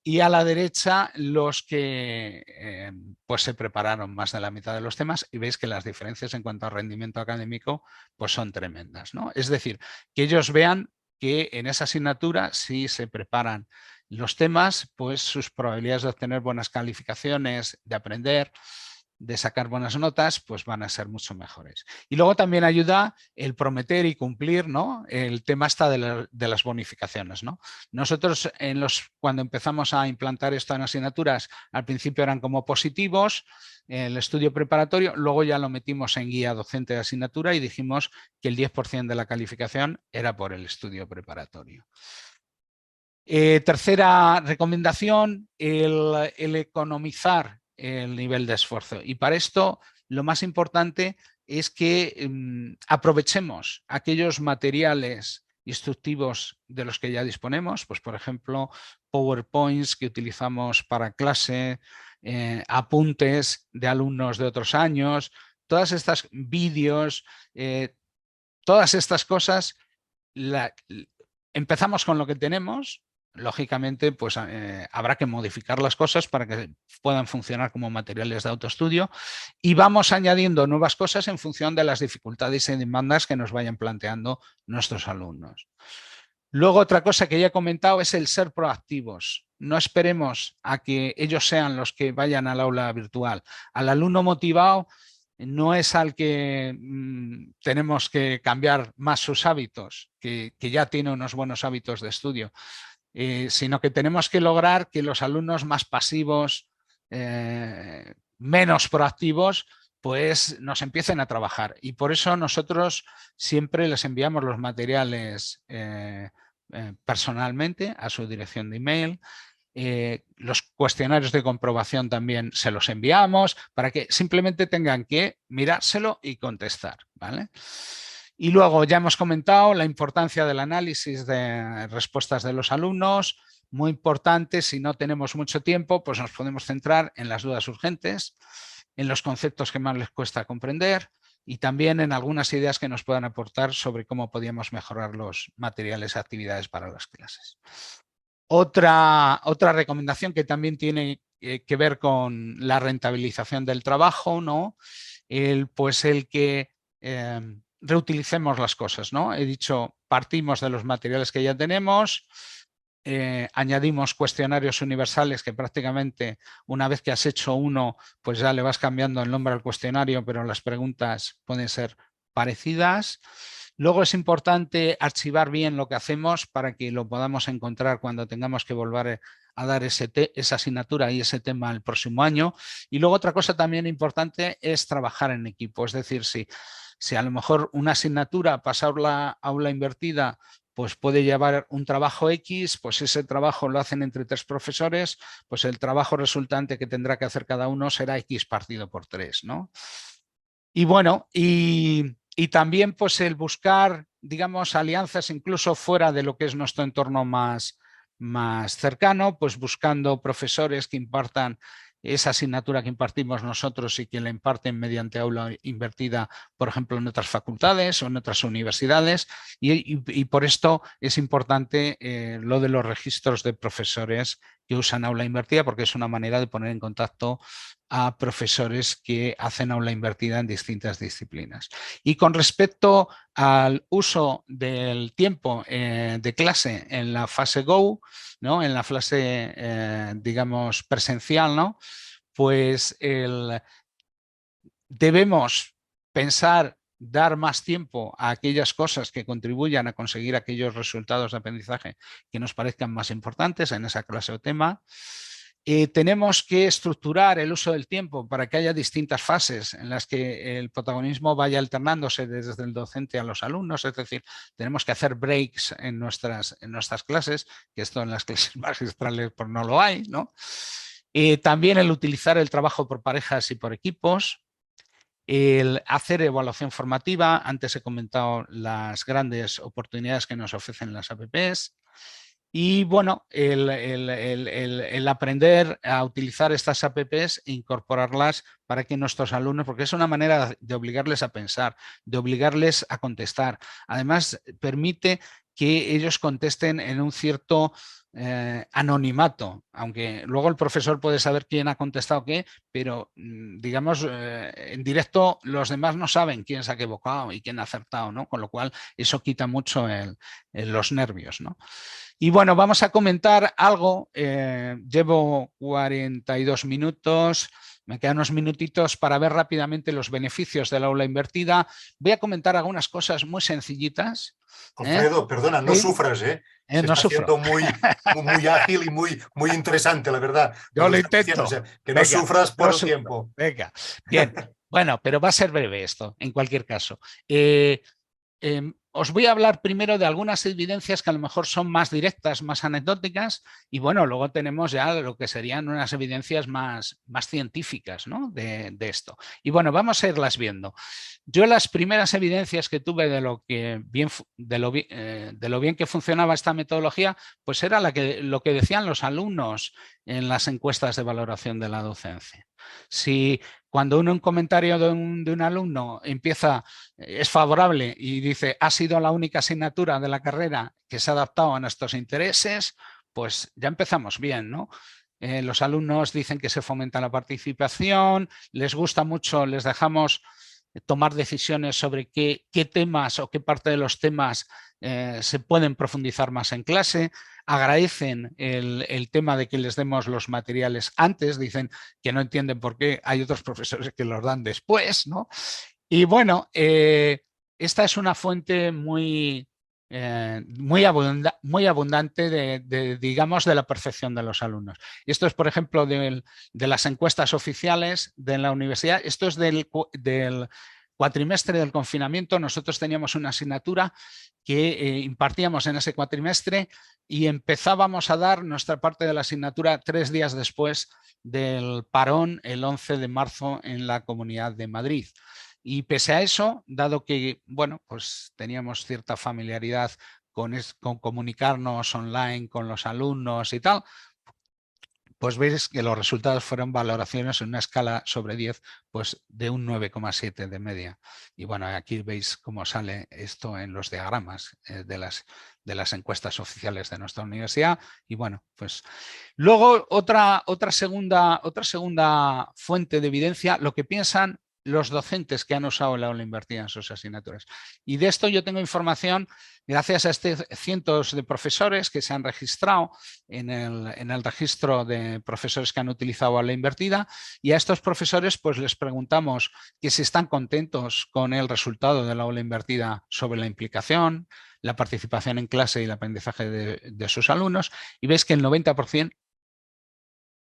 y a la derecha los que pues se prepararon más de la mitad de los temas, y veis que las diferencias en cuanto a rendimiento académico pues son tremendas, ¿no? Es decir, que ellos vean que en esa asignatura, si se preparan los temas, pues sus probabilidades de obtener buenas calificaciones, de aprender, de sacar buenas notas, pues van a ser mucho mejores. Y luego también ayuda el prometer y cumplir, ¿no? El tema está de las bonificaciones, ¿no? Nosotros cuando empezamos a implantar esto en asignaturas, al principio eran como positivos, el estudio preparatorio, luego ya lo metimos en guía docente de asignatura y dijimos que el 10% de la calificación era por el estudio preparatorio. Tercera recomendación, el economizar el nivel de esfuerzo. Y para esto lo más importante es que aprovechemos aquellos materiales instructivos de los que ya disponemos, pues por ejemplo PowerPoints que utilizamos para clase, apuntes de alumnos de otros años, todas estas vídeos, todas estas cosas, empezamos con lo que tenemos. lógicamente, pues habrá que modificar las cosas para que puedan funcionar como materiales de autoestudio y vamos añadiendo nuevas cosas en función de las dificultades y demandas que nos vayan planteando nuestros alumnos. Luego, otra cosa que ya he comentado es el ser proactivos. No esperemos a que ellos sean los que vayan al aula virtual. Al alumno motivado no es al que tenemos que cambiar más sus hábitos, que ya tiene unos buenos hábitos de estudio, sino que tenemos que lograr que los alumnos más pasivos, menos proactivos, pues nos empiecen a trabajar. Y por eso nosotros siempre les enviamos los materiales personalmente a su dirección de email. Los cuestionarios de comprobación también se los enviamos para que simplemente tengan que mirárselo y contestar, ¿vale? Y luego ya hemos comentado la importancia del análisis de respuestas de los alumnos. Muy importante, si no tenemos mucho tiempo, pues nos podemos centrar en las dudas urgentes, en los conceptos que más les cuesta comprender y también en algunas ideas que nos puedan aportar sobre cómo podíamos mejorar los materiales y actividades para las clases. Otra recomendación que también tiene que ver con la rentabilización del trabajo, ¿no? El que reutilicemos las cosas, ¿no? He dicho, partimos de los materiales que ya tenemos, añadimos cuestionarios universales que prácticamente una vez que has hecho uno, pues ya le vas cambiando el nombre al cuestionario, pero las preguntas pueden ser parecidas. Luego es importante archivar bien lo que hacemos para que lo podamos encontrar cuando tengamos que volver a dar esa asignatura y ese tema el próximo año. Y luego otra cosa también importante es trabajar en equipo, es decir, si a lo mejor una asignatura pasa a aula invertida pues puede llevar un trabajo X, pues ese trabajo lo hacen entre 3 profesores, pues el trabajo resultante que tendrá que hacer cada uno será X partido por 3, ¿no? Y bueno, y también pues el buscar, digamos, alianzas incluso fuera de lo que es nuestro entorno más cercano, pues buscando profesores que impartan esa asignatura que impartimos nosotros y que la imparten mediante aula invertida, por ejemplo, en otras facultades o en otras universidades. Y por esto es importante lo de los registros de profesores que usan aula invertida, porque es una manera de poner en contacto a profesores que hacen aula invertida en distintas disciplinas. Y con respecto al uso del tiempo de clase en la fase Go, ¿no? En la fase, digamos, presencial, ¿no? Pues debemos pensar dar más tiempo a aquellas cosas que contribuyan a conseguir aquellos resultados de aprendizaje que nos parezcan más importantes en esa clase o tema. Tenemos que estructurar el uso del tiempo para que haya distintas fases en las que el protagonismo vaya alternándose desde el docente a los alumnos, es decir, tenemos que hacer breaks en nuestras clases, que esto en las clases magistrales pues no lo hay, ¿no? También el utilizar el trabajo por parejas y por equipos, el hacer evaluación formativa, antes he comentado las grandes oportunidades que nos ofrecen las APPs, y bueno, el aprender a utilizar estas APPs e incorporarlas para que nuestros alumnos, porque es una manera de obligarles a pensar, de obligarles a contestar. Además, permite que ellos contesten en un cierto anonimato, aunque luego el profesor puede saber quién ha contestado qué, pero digamos en directo los demás no saben quién se ha equivocado y quién ha acertado, ¿no? Con lo cual eso quita mucho los nervios, ¿no? Y bueno, vamos a comentar algo, llevo 42 minutos, me quedan unos minutitos para ver rápidamente los beneficios del aula invertida. Voy a comentar algunas cosas muy sencillitas. Alfredo, perdona, no sufras, Se no está haciendo muy ágil y muy interesante, la verdad. Yo lo intento. Diciendo, o sea, que venga, no sufras por el tiempo. Venga, bien. Bueno, pero va a ser breve esto, en cualquier caso. Os voy a hablar primero de algunas evidencias que a lo mejor son más directas, más anecdóticas, y bueno, luego tenemos ya lo que serían unas evidencias más científicas, ¿no? de esto. Y bueno, vamos a irlas viendo. Yo las primeras evidencias que tuve de lo bien que funcionaba esta metodología, pues era lo que decían los alumnos en las encuestas de valoración de la docencia. Si cuando un comentario de un alumno es favorable y dice ha sido la única asignatura de la carrera que se ha adaptado a nuestros intereses, pues ya empezamos bien, ¿no? Los alumnos dicen que se fomenta la participación, les gusta mucho, les dejamos tomar decisiones sobre qué temas o qué parte de los temas se pueden profundizar más en clase, agradecen el tema de que les demos los materiales antes, dicen que no entienden por qué hay otros profesores que los dan después, ¿no? Y bueno, esta es una fuente muy abundante digamos, de la percepción de los alumnos. Y esto es, por ejemplo, de las encuestas oficiales de la universidad. Esto es del cuatrimestre del confinamiento. Nosotros teníamos una asignatura que impartíamos en ese cuatrimestre y empezábamos a dar nuestra parte de la asignatura 3 días después del parón, el 11 de marzo, en la Comunidad de Madrid. Y pese a eso, dado que, bueno, pues teníamos cierta familiaridad con comunicarnos online con los alumnos y tal, pues veis que los resultados fueron valoraciones en una escala sobre 10, pues de un 9,7 de media. Y bueno, aquí veis cómo sale esto en los diagramas de las encuestas oficiales de nuestra universidad. Y bueno, pues luego otra segunda fuente de evidencia, lo que piensan los docentes que han usado el aula invertida en sus asignaturas. Y de esto yo tengo información gracias a cientos de profesores que se han registrado en el registro de profesores que han utilizado aula invertida, y a estos profesores pues les preguntamos que si están contentos con el resultado de la aula invertida sobre la implicación, la participación en clase y el aprendizaje de sus alumnos, y veis que el 90%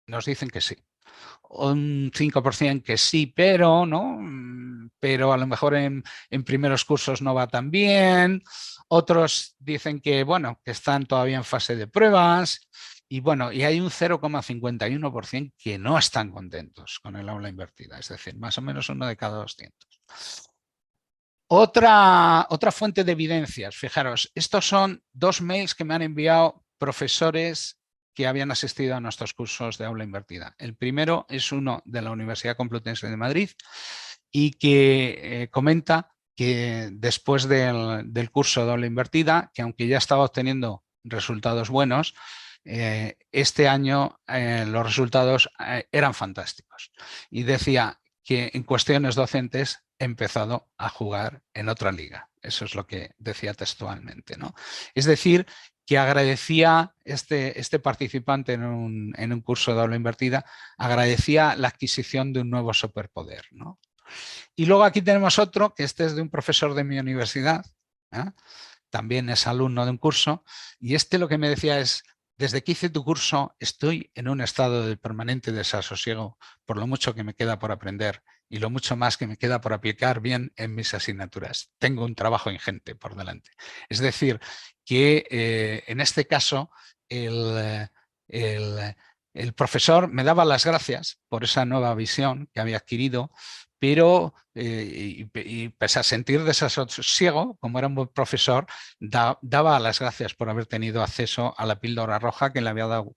nos dicen que sí. Un 5% que sí, pero, ¿no? Pero a lo mejor en primeros cursos no va tan bien. Otros dicen que, bueno, que están todavía en fase de pruebas. Y bueno, y hay un 0,51% que no están contentos con el aula invertida, es decir, más o menos 1 de cada 200. Otra fuente de evidencias, fijaros, estos son 2 mails que me han enviado profesores que habían asistido a nuestros cursos de aula invertida. El primero es uno de la Universidad Complutense de Madrid y que comenta que después del curso de aula invertida, que aunque ya estaba obteniendo resultados buenos, este año los resultados eran fantásticos. Y decía que en cuestiones docentes he empezado a jugar en otra liga. Eso es lo que decía textualmente, ¿no? Es decir, que agradecía este participante en un curso de aula invertida, agradecía la adquisición de un nuevo superpoder, ¿no? Y luego aquí tenemos otro, que este es de un profesor de mi universidad, ¿eh? También es alumno de un curso, y lo que me decía es: desde que hice tu curso estoy en un estado de permanente desasosiego por lo mucho que me queda por aprender y lo mucho más que me queda por aplicar bien en mis asignaturas. Tengo un trabajo ingente por delante. Es decir, que en este caso el profesor me daba las gracias por esa nueva visión que había adquirido, pero y pese a sentir desasosiego, como era un buen profesor, daba las gracias por haber tenido acceso a la píldora roja que le había dado,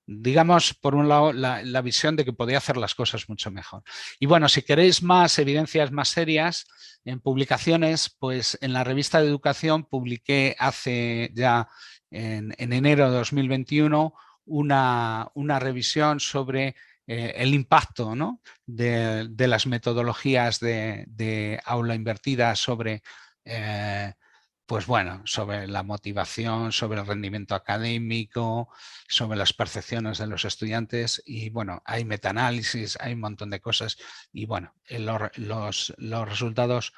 digamos, por un lado, la visión de que podía hacer las cosas mucho mejor. Y bueno, si queréis más evidencias más serias en publicaciones, pues en la revista de Educación publiqué hace ya en enero de 2021 una revisión sobre el impacto, ¿no?, de las metodologías de aula invertida sobre pues bueno, sobre la motivación, sobre el rendimiento académico, sobre las percepciones de los estudiantes, y bueno, hay metaanálisis, hay un montón de cosas, y bueno, los resultados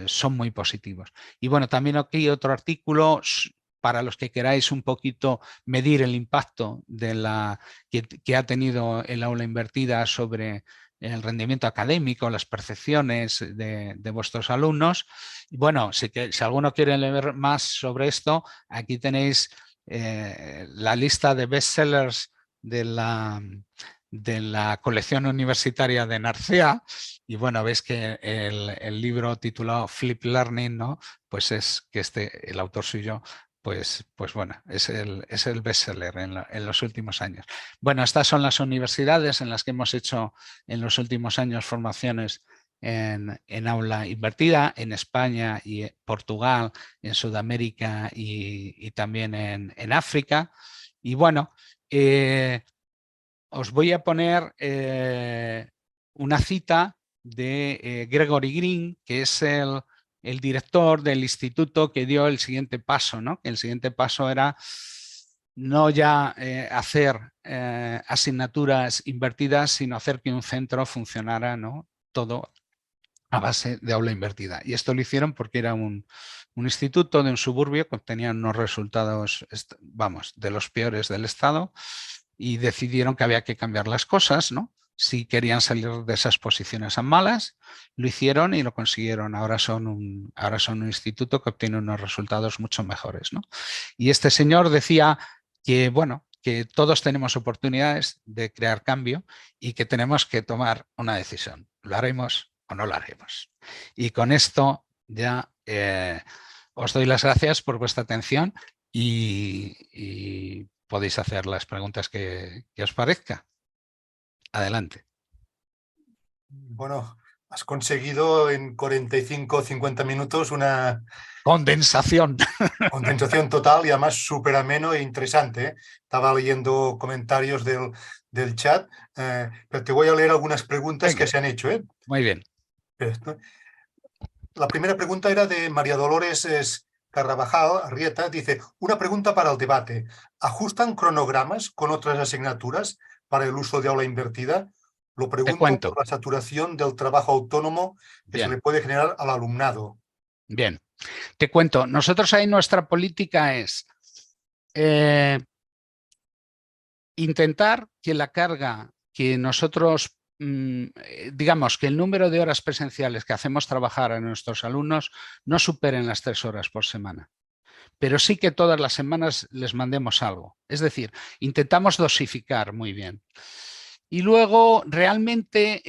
son muy positivos. Y bueno, también aquí otro artículo para los que queráis un poquito medir el impacto que ha tenido el aula invertida sobre el rendimiento académico, las percepciones de vuestros alumnos. Y bueno, si alguno quiere leer más sobre esto, aquí tenéis la lista de bestsellers de la colección universitaria de Narcea, y bueno, veis que el libro titulado Flip Learning, ¿no?, pues es que el autor soy yo. Pues bueno, es el bestseller en los últimos años. Bueno, estas son las universidades en las que hemos hecho en los últimos años formaciones en aula invertida, en España y Portugal, en Sudamérica y también en África. Y bueno, os voy a poner una cita de Gregory Green, que es el director del instituto que dio el siguiente paso, ¿no? Que el siguiente paso era no ya hacer asignaturas invertidas, sino hacer que un centro funcionara, ¿no? Todo a base de aula invertida. Y esto lo hicieron porque era un instituto de un suburbio que obtenía unos resultados, vamos, de los peores del estado, y decidieron que había que cambiar las cosas, ¿no? Si querían salir de esas posiciones tan malas, lo hicieron y lo consiguieron. Ahora son un instituto que obtiene unos resultados mucho mejores, ¿no? Y este señor decía que, bueno, que todos tenemos oportunidades de crear cambio y que tenemos que tomar una decisión. ¿Lo haremos o no lo haremos? Y con esto ya os doy las gracias por vuestra atención y podéis hacer las preguntas que os parezca. Adelante. Bueno, has conseguido en 45 o 50 minutos una condensación total y además súper ameno e interesante, ¿eh? Estaba leyendo comentarios del chat, pero te voy a leer algunas preguntas que se han hecho, ¿eh? Muy bien. La primera pregunta era de María Dolores Carrabajal Arrieta. Dice, una pregunta para el debate. ¿Ajustan cronogramas con otras asignaturas para el uso de aula invertida? Lo pregunto por la saturación del trabajo autónomo que se le puede generar al alumnado. Bien, te cuento. Nosotros ahí nuestra política es intentar que la carga que nosotros, digamos, que el número de horas presenciales que hacemos trabajar a nuestros alumnos no superen las 3 horas por semana. Pero sí que todas las semanas les mandemos algo. Es decir, intentamos dosificar muy bien. Y luego realmente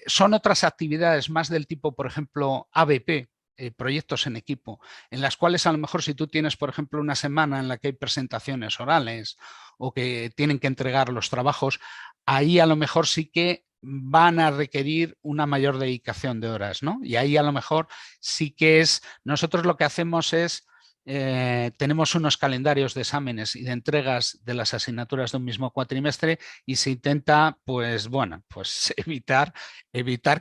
son otras actividades más del tipo, por ejemplo, ABP, proyectos en equipo, en las cuales a lo mejor si tú tienes, por ejemplo, una semana en la que hay presentaciones orales o que tienen que entregar los trabajos, ahí a lo mejor sí que van a requerir una mayor dedicación de horas, ¿no? Y ahí a lo mejor sí que es, nosotros lo que hacemos es, tenemos unos calendarios de exámenes y de entregas de las asignaturas de un mismo cuatrimestre y se intenta, pues bueno, pues evitar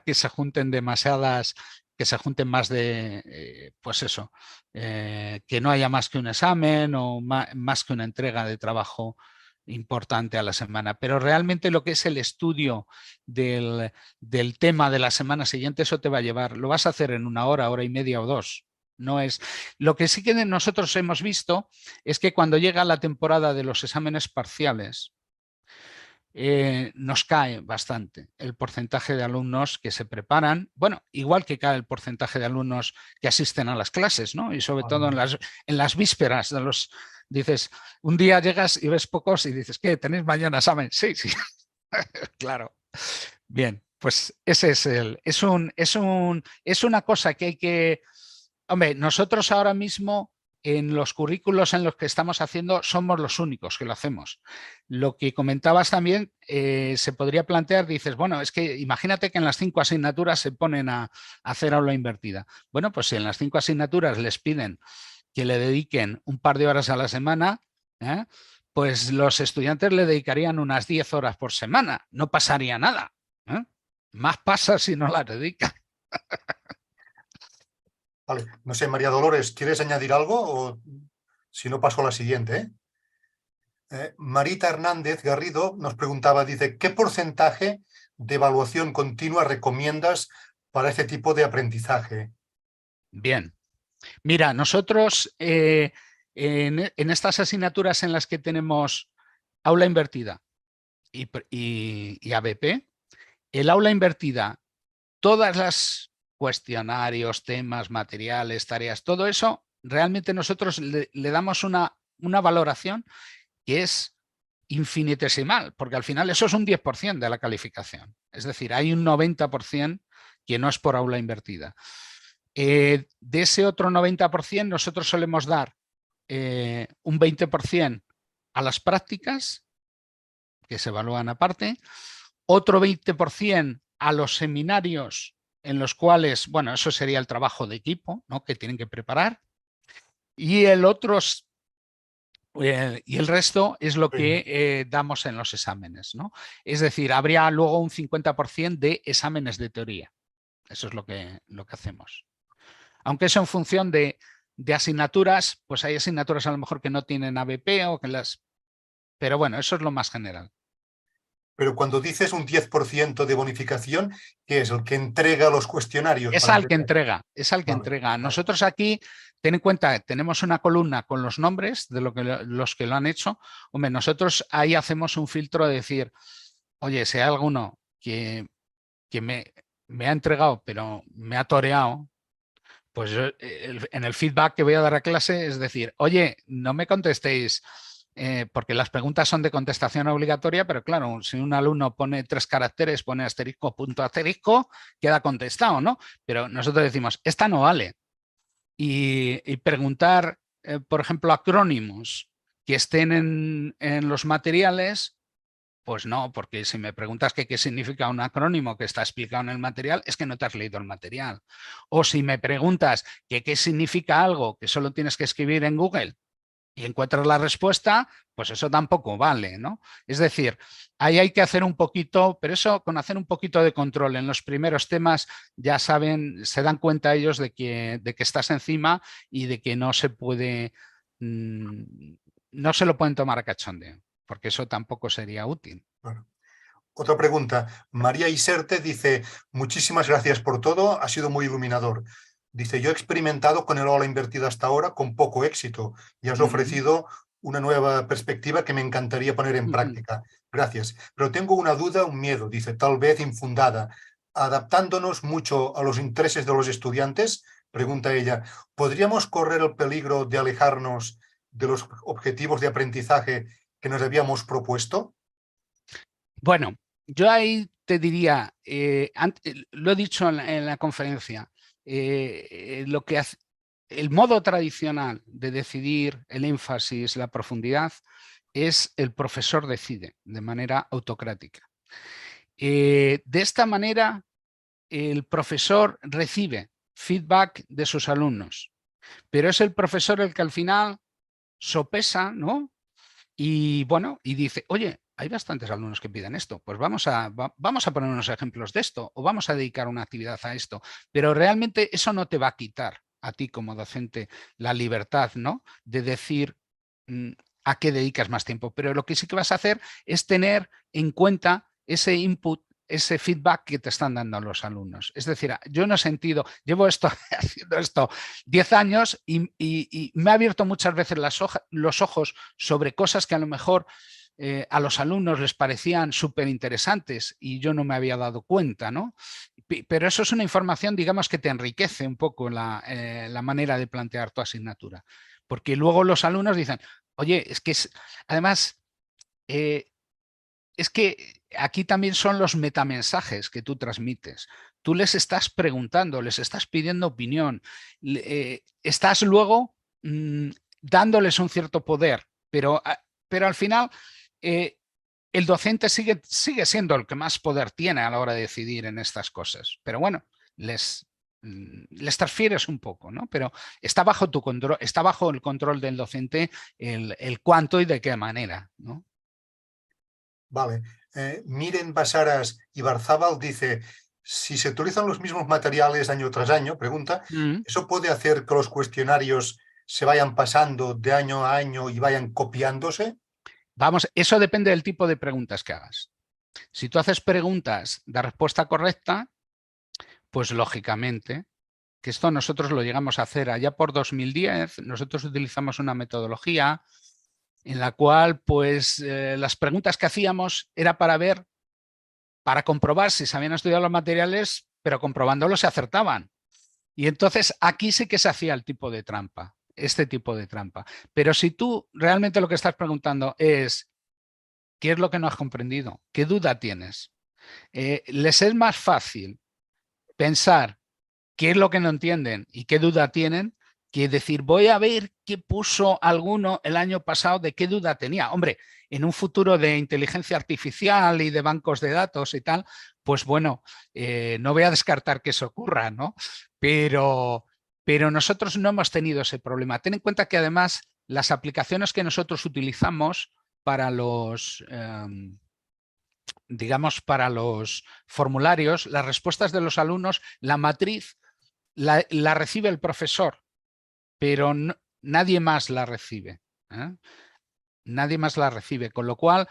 que se junten demasiadas, que se junten más de, pues eso, que no haya más que un examen o más que una entrega de trabajo importante a la semana, pero realmente lo que es el estudio del tema de la semana siguiente, eso te va a llevar, lo vas a hacer en 1 hora, hora y media o 2. No es. Lo que sí que nosotros hemos visto es que cuando llega la temporada de los exámenes parciales, nos cae bastante el porcentaje de alumnos que se preparan, bueno, igual que cae el porcentaje de alumnos que asisten a las clases, ¿no? Y sobre todo en las vísperas de los. Dices, un día llegas y ves pocos y dices, ¿qué? ¿Tenéis mañana examen? Sí, sí, claro. Bien, pues ese es una cosa que hay que. Hombre, nosotros ahora mismo en los currículos en los que estamos haciendo somos los únicos que lo hacemos. Lo que comentabas también se podría plantear, dices, bueno, es que imagínate que en las 5 asignaturas se ponen a hacer aula invertida. Bueno, pues si en las 5 asignaturas les piden que le dediquen un par de horas a la semana, pues los estudiantes le dedicarían unas 10 horas por semana. No pasaría nada. Más pasa si no las dedican. Vale, no sé, María Dolores, ¿quieres añadir algo o si no paso a la siguiente? Marita Hernández Garrido nos preguntaba, dice, ¿qué porcentaje de evaluación continua recomiendas para este tipo de aprendizaje? Bien, mira, nosotros en estas asignaturas en las que tenemos aula invertida y ABP, el aula invertida, todas las cuestionarios, temas, materiales, tareas, todo eso, realmente nosotros le damos una valoración que es infinitesimal, porque al final eso es un 10% de la calificación. Es decir, hay un 90% que no es por aula invertida. De ese otro 90% nosotros solemos dar un 20% a las prácticas, que se evalúan aparte, otro 20% a los seminarios en los cuales, bueno, eso sería el trabajo de equipo, ¿no?, que tienen que preparar, y el otro Y el resto es lo Sí. que damos en los exámenes, ¿no? Es decir, habría luego un 50% de exámenes de teoría. Eso es lo que hacemos. Aunque eso en función de asignaturas, pues hay asignaturas a lo mejor que no tienen ABP o que las... Pero bueno, eso es lo más general. Pero cuando dices un 10% de bonificación, ¿qué es? ¿El que entrega los cuestionarios? Es Para al que entender. entrega, es al que Vale, entrega. vale. Nosotros aquí, ten en cuenta, tenemos una columna con los nombres de los que lo han hecho. Hombre, nosotros ahí hacemos un filtro de decir, oye, si hay alguno que me ha entregado, pero me ha toreado, pues yo, en el feedback que voy a dar a clase es decir, oye, no me contestéis, porque las preguntas son de contestación obligatoria, pero claro, si un alumno pone 3 caracteres, pone asterisco, punto asterisco, queda contestado, ¿no? Pero nosotros decimos, esta no vale. Y preguntar, por ejemplo, acrónimos que estén en los materiales, pues no, porque si me preguntas qué significa un acrónimo que está explicado en el material, es que no te has leído el material. O si me preguntas qué significa algo que solo tienes que escribir en Google y encuentras la respuesta, pues eso tampoco vale, ¿no? Es decir, ahí hay que hacer un poquito, pero eso con hacer un poquito de control en los primeros temas ya saben, se dan cuenta ellos de que estás encima y de que no se puede, no se lo pueden tomar a cachondeo, porque eso tampoco sería útil. Bueno. Otra pregunta. María Iserte dice, muchísimas gracias por todo, ha sido muy iluminador. Dice, yo he experimentado con el aula invertida hasta ahora con poco éxito y has ofrecido una nueva perspectiva que me encantaría poner en práctica. Gracias. Pero tengo una duda, un miedo, dice, tal vez infundada. Adaptándonos mucho a los intereses de los estudiantes, pregunta ella, ¿podríamos correr el peligro de alejarnos de los objetivos de aprendizaje que nos habíamos propuesto? Bueno, yo ahí te diría, lo he dicho en la conferencia, lo que el modo tradicional de decidir el énfasis, la profundidad, es el profesor decide de manera autocrática. De esta manera, el profesor recibe feedback de sus alumnos, pero es el profesor el que al final sopesa, ¿no? Y bueno, y dice, oye, hay bastantes alumnos que piden esto, pues vamos a poner unos ejemplos de esto o vamos a dedicar una actividad a esto, pero realmente eso no te va a quitar a ti como docente la libertad, ¿no? De decir a qué dedicas más tiempo, pero lo que sí que vas a hacer es tener en cuenta ese input, ese feedback que te están dando los alumnos. Es decir, yo no he sentido, llevo haciendo esto 10 años y me ha abierto muchas veces los ojos sobre cosas que a lo mejor a los alumnos les parecían súper interesantes y yo no me había dado cuenta, ¿no? Pero eso es una información, digamos, que te enriquece un poco la manera de plantear tu asignatura. Porque luego los alumnos dicen, oye, es que además, es que aquí también son los metamensajes que tú transmites. Tú les estás preguntando, les estás pidiendo opinión, estás luego dándoles un cierto poder, pero al final el docente sigue siendo el que más poder tiene a la hora de decidir en estas cosas. Pero bueno, les transfieres un poco, ¿no? Pero está bajo tu control, está bajo el control del docente el cuánto y de qué manera, ¿no? Vale. Miren Basaras Ibarzábal dice, si se utilizan los mismos materiales año tras año, pregunta, ¿eso puede hacer que los cuestionarios se vayan pasando de año a año y vayan copiándose? Vamos, eso depende del tipo de preguntas que hagas. Si tú haces preguntas de respuesta correcta, pues lógicamente, que esto nosotros lo llegamos a hacer allá por 2010, nosotros utilizamos una metodología en la cual pues las preguntas que hacíamos era para comprobar si se habían estudiado los materiales, pero comprobándolos se acertaban. Y entonces aquí sí que se hacía el tipo de trampa, este tipo de trampa. Pero si tú realmente lo que estás preguntando es ¿qué es lo que no has comprendido? ¿Qué duda tienes? Les es más fácil pensar qué es lo que no entienden y qué duda tienen que decir, voy a ver qué puso alguno el año pasado, de qué duda tenía. Hombre, en un futuro de inteligencia artificial y de bancos de datos y tal, pues bueno, no voy a descartar que eso ocurra, ¿no? Pero nosotros no hemos tenido ese problema. Ten en cuenta que además las aplicaciones que nosotros utilizamos para los, digamos, para los formularios, las respuestas de los alumnos, la matriz la recibe el profesor, pero nadie más la recibe. Nadie más la recibe, con lo cual,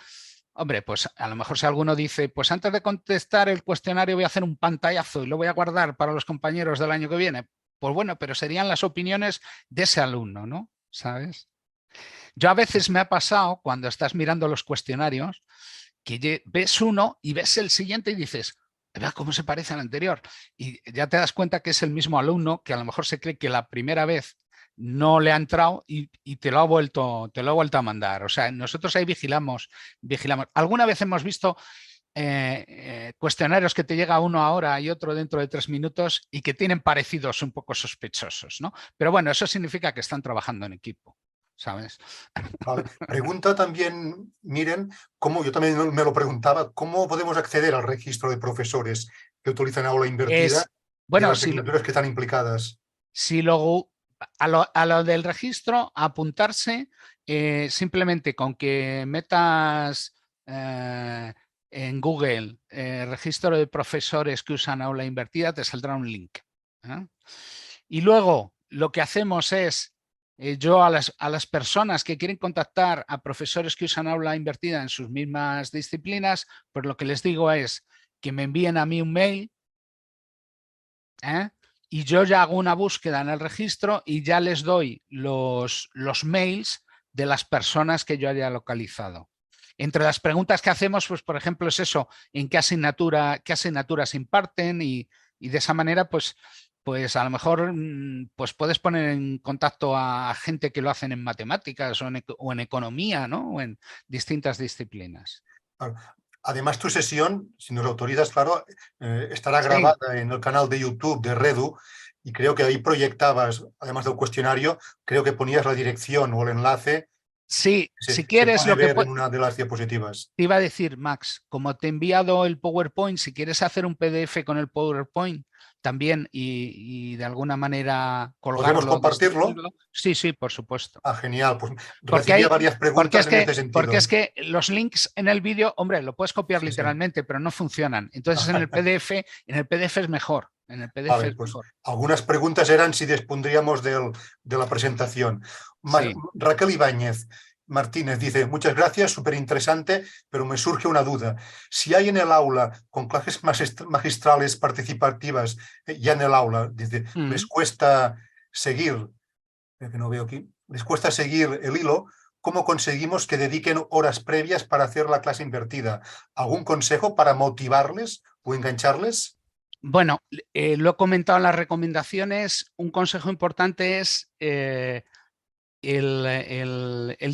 hombre, pues a lo mejor si alguno dice, pues antes de contestar el cuestionario voy a hacer un pantallazo y lo voy a guardar para los compañeros del año que viene, pues bueno, pero serían las opiniones de ese alumno, ¿no? ¿Sabes? Yo a veces me ha pasado, cuando estás mirando los cuestionarios, que ves uno y ves el siguiente y dices, ¿verdad cómo se parece al anterior? Y ya te das cuenta que es el mismo alumno que a lo mejor se cree que la primera vez no le ha entrado y te lo ha vuelto a mandar. O sea, nosotros ahí vigilamos. Alguna vez hemos visto cuestionarios que te llega uno ahora y otro dentro de 3 minutos y que tienen parecidos un poco sospechosos, ¿no? Pero bueno, eso significa que están trabajando en equipo, ¿sabes? Vale. Pregunta también, miren, cómo yo también me lo preguntaba, ¿cómo podemos acceder al registro de profesores que utilizan aula invertida y Bueno, las asignaturas que están implicadas? Si luego a lo del registro, apuntarse simplemente con que metas en Google registro de profesores que usan aula invertida, te saldrá un link. Y luego lo que hacemos es, yo a las personas que quieren contactar a profesores que usan aula invertida en sus mismas disciplinas, pues lo que les digo es que me envíen a mí un mail, y yo ya hago una búsqueda en el registro y ya les doy los mails de las personas que yo haya localizado. Entre las preguntas que hacemos, pues por ejemplo, es eso, en qué asignaturas imparten y de esa manera, pues a lo mejor pues puedes poner en contacto a gente que lo hacen en matemáticas o en economía, ¿no? O en distintas disciplinas. Además, tu sesión, si nos autorizas, claro, estará Sí. grabada en el canal de YouTube de Redu y creo que ahí proyectabas, además del cuestionario, creo que ponías la dirección o el enlace. Sí, Se, si se quieres, puede ver en una de las diapositivas. te iba a decir, Max, como te he enviado el PowerPoint, si quieres hacer un PDF con el PowerPoint también y de alguna manera ¿Podemos colgarlo, compartirlo? distribuirlo. Sí, sí, por supuesto. Ah, genial. Pues Porque recibía varias preguntas en ese porque sentido. es que los links en el vídeo, hombre, lo puedes copiar Sí, sí. literalmente, pero no funcionan. Entonces en el PDF es mejor. En el PDF Vale, es pues mejor. algunas preguntas eran si dispondríamos de la presentación. Sí. Raquel Ibáñez Martínez dice, muchas gracias, súper interesante, pero me surge una duda. Si hay en el aula, con clases magistrales participativas, ya en el aula, dice, les cuesta seguir, que no veo aquí, les cuesta seguir el hilo, ¿cómo conseguimos que dediquen horas previas para hacer la clase invertida? ¿Algún consejo para motivarles o engancharles? Bueno, lo he comentado en las recomendaciones. Un consejo importante es el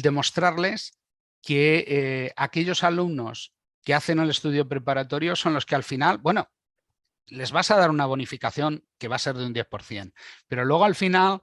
demostrarles que aquellos alumnos que hacen el estudio preparatorio son los que al final, bueno, les vas a dar una bonificación que va a ser de un 10%, pero luego al final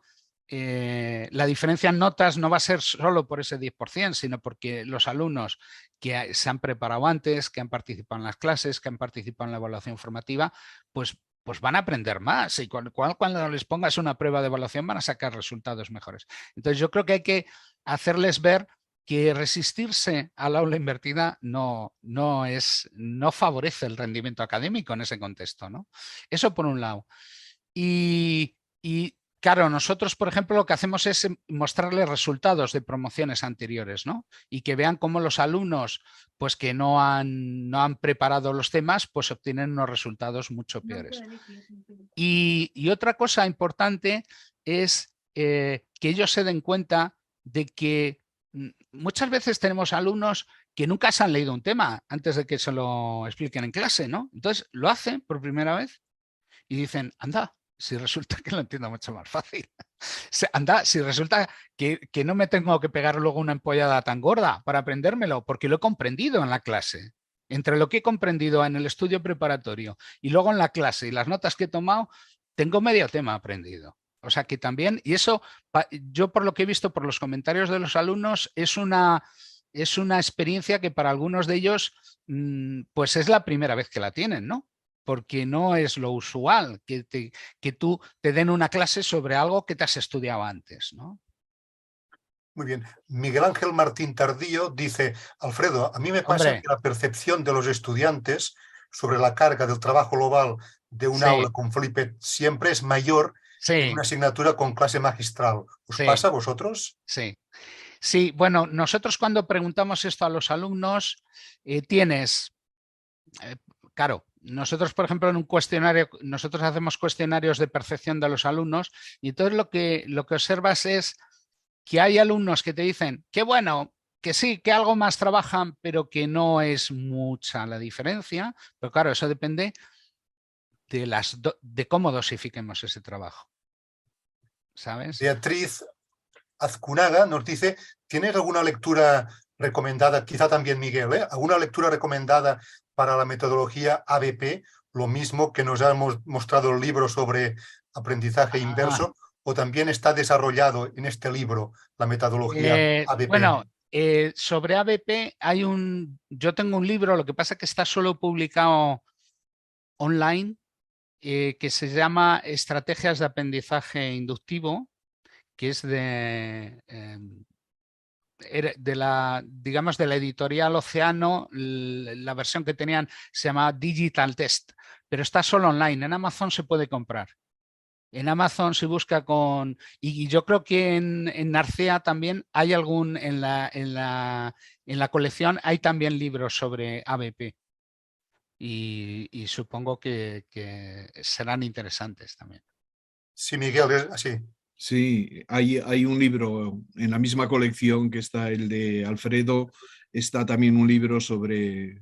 la diferencia en notas no va a ser solo por ese 10%, sino porque los alumnos que se han preparado antes, que han participado en las clases, que han participado en la evaluación formativa, pues van a aprender más y cuando les pongas una prueba de evaluación van a sacar resultados mejores. Entonces yo creo que hay que hacerles ver que resistirse al aula invertida no favorece el rendimiento académico en ese contexto, ¿no? Eso por un lado. Y claro, nosotros, por ejemplo, lo que hacemos es mostrarles resultados de promociones anteriores, ¿no? Y que vean cómo los alumnos, pues que no han preparado los temas, pues obtienen unos resultados mucho peores. Y otra cosa importante es que ellos se den cuenta de que muchas veces tenemos alumnos que nunca se han leído un tema antes de que se lo expliquen en clase, ¿no? Entonces lo hacen por primera vez y dicen, anda, si resulta que lo entiendo mucho más fácil. Anda, si resulta que no me tengo que pegar luego una empollada tan gorda para aprendérmelo, porque lo he comprendido en la clase. Entre lo que he comprendido en el estudio preparatorio y luego en la clase y las notas que he tomado, tengo medio tema aprendido. O sea que también, y eso, yo por lo que he visto por los comentarios de los alumnos, es una experiencia que para algunos de ellos, pues es la primera vez que la tienen, ¿no? Porque no es lo usual que tú te den una clase sobre algo que te has estudiado antes, ¿no? Muy bien. Miguel Ángel Martín Tardío dice, Alfredo, a mí me pasa Hombre, que la percepción de los estudiantes sobre la carga del trabajo global de un sí, aula con Felipe siempre es mayor en sí, una asignatura con clase magistral. ¿Os sí, pasa a vosotros? sí. Sí, bueno, nosotros cuando preguntamos esto a los alumnos, tienes, eh, claro, nosotros, por ejemplo, en un cuestionario, nosotros hacemos cuestionarios de percepción de los alumnos y entonces lo que observas es que hay alumnos que te dicen que bueno, que sí, que algo más trabajan, pero que no es mucha la diferencia. Pero claro, eso depende de cómo dosifiquemos ese trabajo, ¿sabes? Beatriz Azcunaga nos dice, ¿tienes alguna lectura recomendada, quizá también Miguel, alguna lectura recomendada para la metodología ABP, lo mismo que nos ha mostrado el libro sobre aprendizaje Ah, inverso, o también está desarrollado en este libro la metodología ABP? bueno, sobre ABP yo tengo un libro, lo que pasa es que está solo publicado online, que se llama Estrategias de aprendizaje inductivo, que es digamos, de la editorial Océano. La versión que tenían se llama Digital Test, pero está solo online. En Amazon se puede comprar. En Amazon se busca con... Y yo creo que en Narcea también hay en la colección hay también libros sobre ABP. Y supongo que serán interesantes también. Sí, Miguel, es así. Sí, hay un libro en la misma colección que está el de Alfredo, está también un libro sobre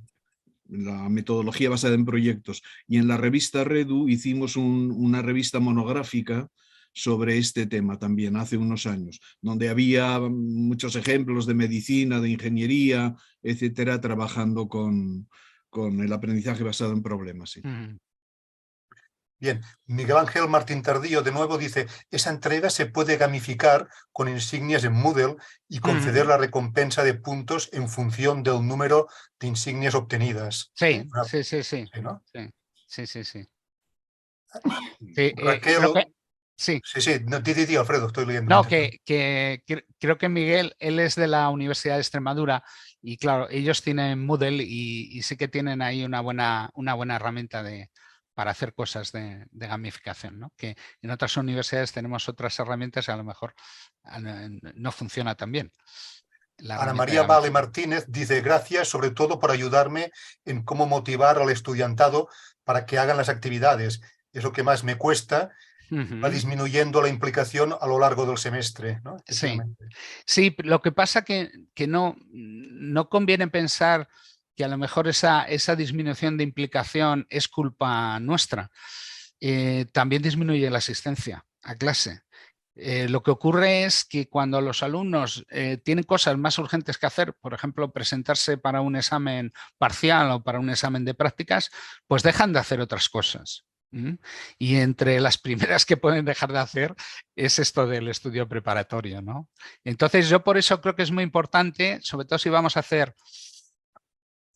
la metodología basada en proyectos. Y en la revista Redu hicimos una revista monográfica sobre este tema también hace unos años, donde había muchos ejemplos de medicina, de ingeniería, etcétera, trabajando con el aprendizaje basado en problemas. Sí. Bien, Miguel Ángel Martín Tardío de nuevo dice, esa entrega se puede gamificar con insignias en Moodle y conceder la recompensa de puntos en función del número de insignias obtenidas. Sí, sí, sí, sí. Sí, ¿no? Sí, sí, sí, sí. Sí, Raquel, creo que sí. sí, sí, no, di, Alfredo, estoy leyendo No, mientras. creo que Miguel, él es de la Universidad de Extremadura y claro, ellos tienen Moodle y sí que tienen ahí una buena herramienta para hacer cosas de gamificación, ¿no? Que en otras universidades tenemos otras herramientas y a lo mejor no funciona tan bien la Ana herramienta de María Vale gamificación. Martínez dice, gracias sobre todo por ayudarme en cómo motivar al estudiantado para que hagan las actividades. Es lo que más me cuesta, va Ujú. disminuyendo la implicación a lo largo del semestre, ¿no? Sí, Efectivamente. sí, lo que pasa que no conviene pensar que a lo mejor esa disminución de implicación es culpa nuestra. También disminuye la asistencia a clase. Lo que ocurre es que cuando los alumnos tienen cosas más urgentes que hacer, por ejemplo, presentarse para un examen parcial o para un examen de prácticas, pues dejan de hacer otras cosas. ¿Mm? Y entre las primeras que pueden dejar de hacer es esto del estudio preparatorio, ¿no? Entonces, yo por eso creo que es muy importante, sobre todo si vamos a hacer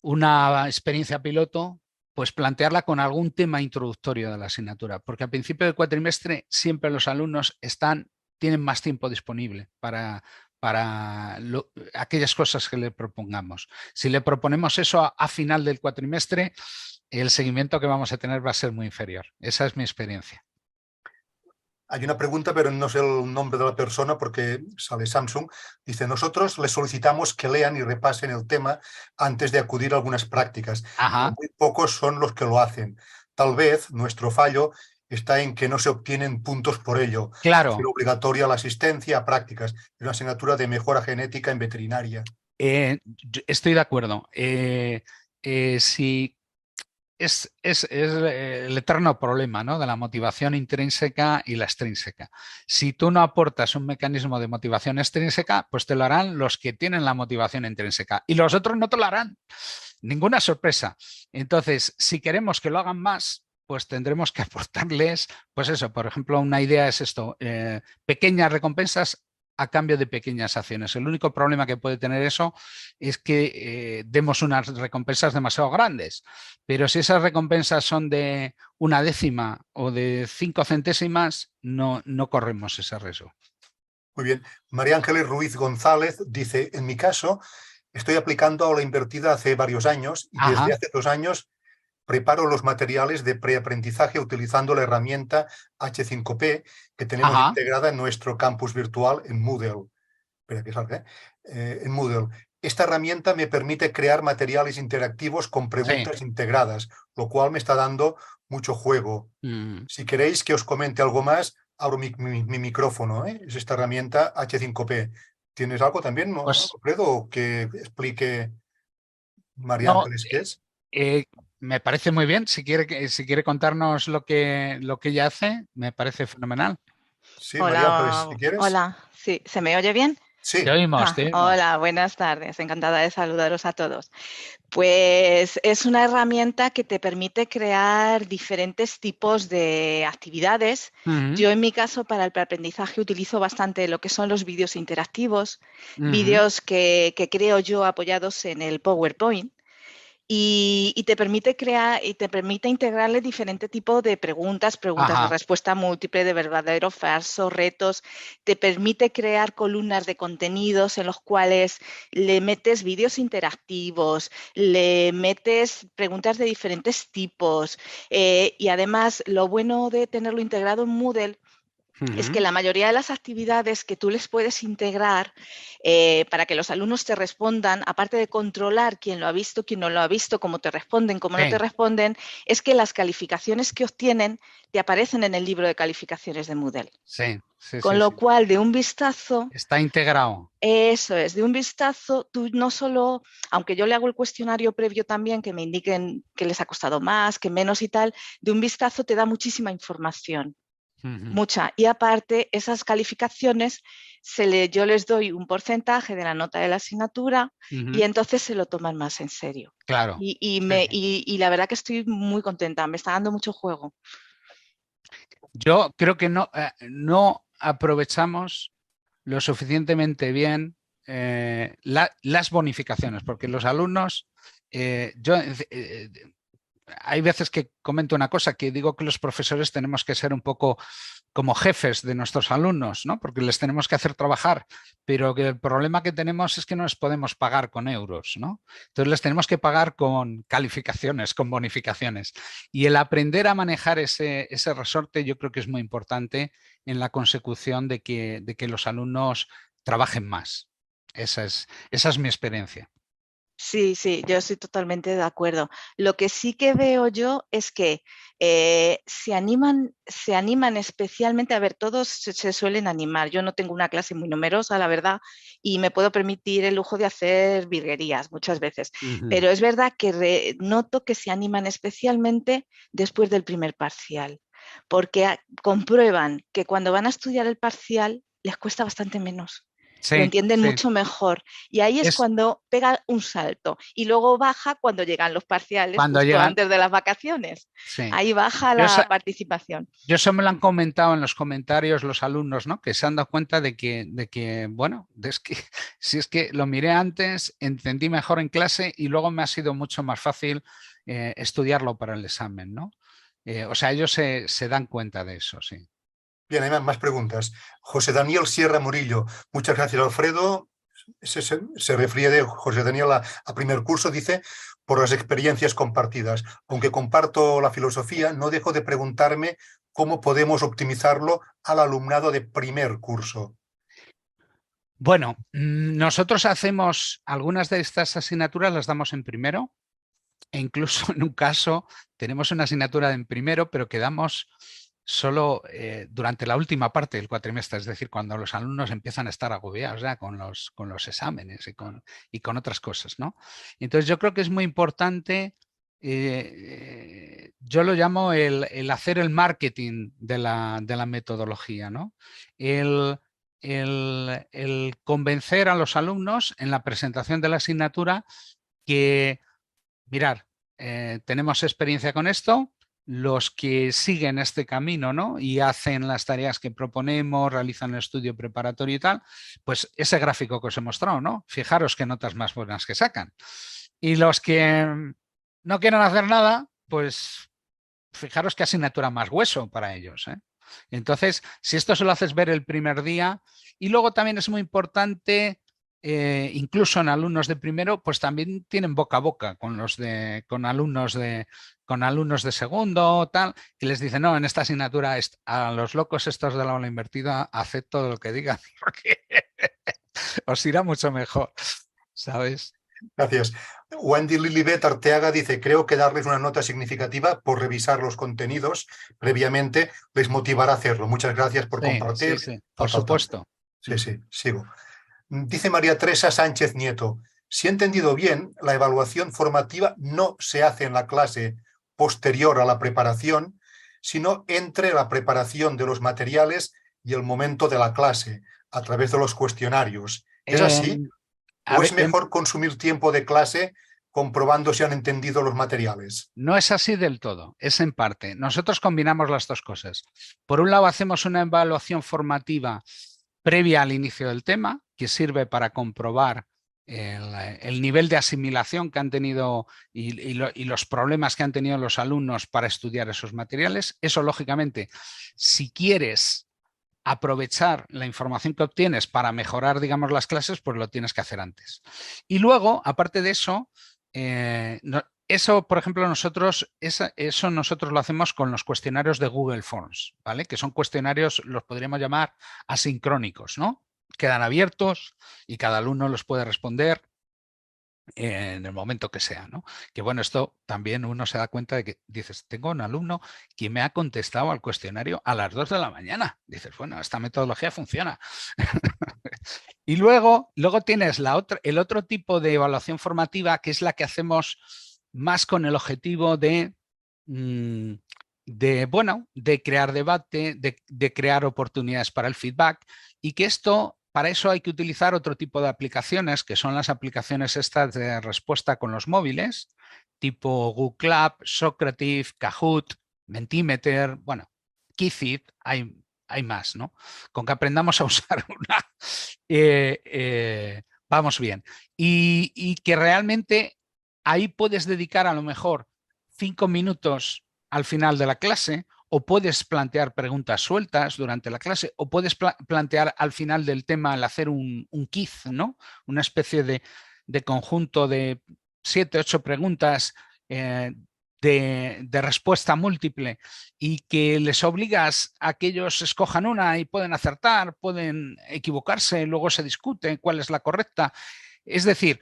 una experiencia piloto, pues plantearla con algún tema introductorio de la asignatura, porque al principio del cuatrimestre siempre los alumnos tienen más tiempo disponible para aquellas cosas que le propongamos. Si le proponemos eso a final del cuatrimestre, el seguimiento que vamos a tener va a ser muy inferior. Esa es mi experiencia. Hay una pregunta, pero no sé el nombre de la persona porque sale Samsung. Dice, nosotros les solicitamos que lean y repasen el tema antes de acudir a algunas prácticas, pero Ajá, muy pocos son los que lo hacen. Tal vez nuestro fallo está en que no se obtienen puntos por ello. Hacer claro. obligatoria la asistencia a prácticas. Es una asignatura de mejora genética en veterinaria. Estoy de acuerdo. Si es el eterno problema, ¿no?, de la motivación intrínseca y la extrínseca. Si tú no aportas un mecanismo de motivación extrínseca, pues te lo harán los que tienen la motivación intrínseca y los otros no te lo harán. Ninguna sorpresa. Entonces, si queremos que lo hagan más, pues tendremos que aportarles, pues eso, por ejemplo, una idea es esto, pequeñas recompensas a cambio de pequeñas acciones. El único problema que puede tener eso es que demos unas recompensas demasiado grandes, pero si esas recompensas son de 1/10 o de 5 centésimas, no corremos ese riesgo. Muy bien. María Ángeles Ruiz González dice, en mi caso, estoy aplicando aula invertida hace varios años y desde hace 2 años preparo los materiales de preaprendizaje utilizando la herramienta H5P que tenemos integrada en nuestro campus virtual en Moodle. Espera que salga, en Moodle. Esta herramienta me permite crear materiales interactivos con preguntas integradas, lo cual me está dando mucho juego. Si queréis que os comente algo más, abro mi micrófono. Es esta herramienta H5P. ¿Tienes algo también, no, Pues, Alfredo, que explique María no, Ángeles qué es? me parece muy bien. Si quiere contarnos lo que ella hace, me parece fenomenal. Sí, María Ángeles, si Hola, quieres. hola. Sí, ¿se me oye bien? Sí. Te oímos, te oímos. Hola, buenas tardes. Encantada de saludaros a todos. Pues es una herramienta que te permite crear diferentes tipos de actividades. Yo en mi caso para el preaprendizaje utilizo bastante lo que son los vídeos interactivos, vídeos que creo yo apoyados en el PowerPoint. Y te permite crear y te permite integrarle diferentes tipos de preguntas de respuesta múltiple, de verdadero, falso, retos. Te permite crear columnas de contenidos en los cuales le metes vídeos interactivos, le metes preguntas de diferentes tipos. Y además, lo bueno de tenerlo integrado en Moodle es que la mayoría de las actividades que tú les puedes integrar para que los alumnos te respondan, aparte de controlar quién lo ha visto, quién no lo ha visto, cómo te responden, cómo no te responden, es que las calificaciones que obtienen te aparecen en el libro de calificaciones de Moodle. Con lo cual, de un vistazo... Está integrado. Eso es, de un vistazo, tú no solo, aunque yo le hago el cuestionario previo también, que me indiquen que les ha costado más, que menos y tal, de un vistazo te da muchísima información. Mucha. Y aparte, esas calificaciones, yo les doy un porcentaje de la nota de la asignatura y entonces se lo toman más en serio. Claro. Y la verdad que estoy muy contenta, me está dando mucho juego. Yo creo que no aprovechamos lo suficientemente bien las bonificaciones, porque los alumnos, hay veces que comento una cosa, que digo que los profesores tenemos que ser un poco como jefes de nuestros alumnos, ¿no? Porque les tenemos que hacer trabajar, pero que el problema que tenemos es que no les podemos pagar con euros, ¿no? Entonces les tenemos que pagar con calificaciones, con bonificaciones. Y el aprender a manejar ese resorte yo creo que es muy importante en la consecución de que los alumnos trabajen más. Esa es mi experiencia. Sí, yo estoy totalmente de acuerdo. Lo que sí que veo yo es que se animan especialmente, a ver, todos se suelen animar. Yo no tengo una clase muy numerosa, la verdad, y me puedo permitir el lujo de hacer virguerías muchas veces. Pero es verdad que noto que se animan especialmente después del primer parcial, porque comprueban que cuando van a estudiar el parcial les cuesta bastante menos. Lo entienden mucho mejor y ahí es cuando pega un salto y luego baja cuando llegan los parciales, justo antes de las vacaciones. Ahí baja la participación. Yo eso me lo han comentado en los comentarios los alumnos, ¿no? Que se han dado cuenta de que bueno, si es que lo miré antes, entendí mejor en clase y luego me ha sido mucho más fácil estudiarlo para el examen, ¿no? O sea, ellos se dan cuenta de eso, sí. Bien, hay más preguntas. José Daniel Sierra Murillo. Muchas gracias, Alfredo. Se refiere José Daniel a primer curso, dice, por las experiencias compartidas. Aunque comparto la filosofía, no dejo de preguntarme cómo podemos optimizarlo al alumnado de primer curso. Bueno, nosotros hacemos algunas de estas asignaturas, las damos en primero, e incluso en un caso tenemos una asignatura en primero, pero que damos solo durante la última parte del cuatrimestre, es decir, cuando los alumnos empiezan a estar agobiados ya con los exámenes y con otras cosas, ¿no? Entonces yo creo que es muy importante, yo lo llamo el hacer el marketing de la metodología, ¿no? El convencer a los alumnos en la presentación de la asignatura que, mirar, tenemos experiencia con esto. Los que siguen este camino, ¿no? Y hacen las tareas que proponemos, realizan el estudio preparatorio y tal, pues ese gráfico que os he mostrado, ¿no? Fijaros qué notas más buenas que sacan. Y los que no quieren hacer nada, pues fijaros qué asignatura más hueso para ellos, ¿eh? Entonces, si esto se lo haces ver el primer día, y luego también es muy importante, incluso en alumnos de primero, pues también tienen boca a boca con alumnos de segundo, tal, que les dicen, no, en esta asignatura a los locos estos de la aula invertida, haced todo lo que digan, porque os irá mucho mejor, ¿sabes? Gracias. Wendy Lilibet Arteaga dice, creo que darles una nota significativa por revisar los contenidos previamente les motivará a hacerlo. Muchas gracias por compartir. Sí, por supuesto. Sí, sigo. Dice María Teresa Sánchez Nieto, si he entendido bien, la evaluación formativa no se hace en la clase posterior a la preparación, sino entre la preparación de los materiales y el momento de la clase, a través de los cuestionarios. ¿Es así? ¿O es mejor consumir tiempo de clase comprobando si han entendido los materiales? No es así del todo, es en parte. Nosotros combinamos las dos cosas. Por un lado, hacemos una evaluación formativa previa al inicio del tema, que sirve para comprobar el nivel de asimilación que han tenido y los problemas que han tenido los alumnos para estudiar esos materiales. Eso, lógicamente, si quieres aprovechar la información que obtienes para mejorar, digamos, las clases, pues lo tienes que hacer antes. Y luego, aparte de eso, eso, por ejemplo, eso nosotros lo hacemos con los cuestionarios de Google Forms, ¿vale? Que son cuestionarios, los podríamos llamar asincrónicos, ¿no? Quedan abiertos y cada alumno los puede responder en el momento que sea, ¿no? Que bueno, esto también uno se da cuenta de que dices, tengo un alumno que me ha contestado al cuestionario a las 2 de la mañana. Dices, bueno, esta metodología funciona. Y luego tienes el otro tipo de evaluación formativa, que es la que hacemos más con el objetivo de crear debate, de crear oportunidades para el feedback, y que para eso hay que utilizar otro tipo de aplicaciones, que son las aplicaciones estas de respuesta con los móviles, tipo Google Club, Socrative, Kahoot, Mentimeter, bueno, Quizlet, hay más, ¿no? Con que aprendamos a usar una, vamos bien. Y que realmente ahí puedes dedicar a lo mejor 5 minutos al final de la clase, o puedes plantear preguntas sueltas durante la clase, o puedes plantear al final del tema al hacer un quiz, ¿no? Una especie de conjunto de 7, 8 preguntas de respuesta múltiple, y que les obligas a que ellos escojan una y pueden acertar, pueden equivocarse, luego se discute cuál es la correcta. Es decir,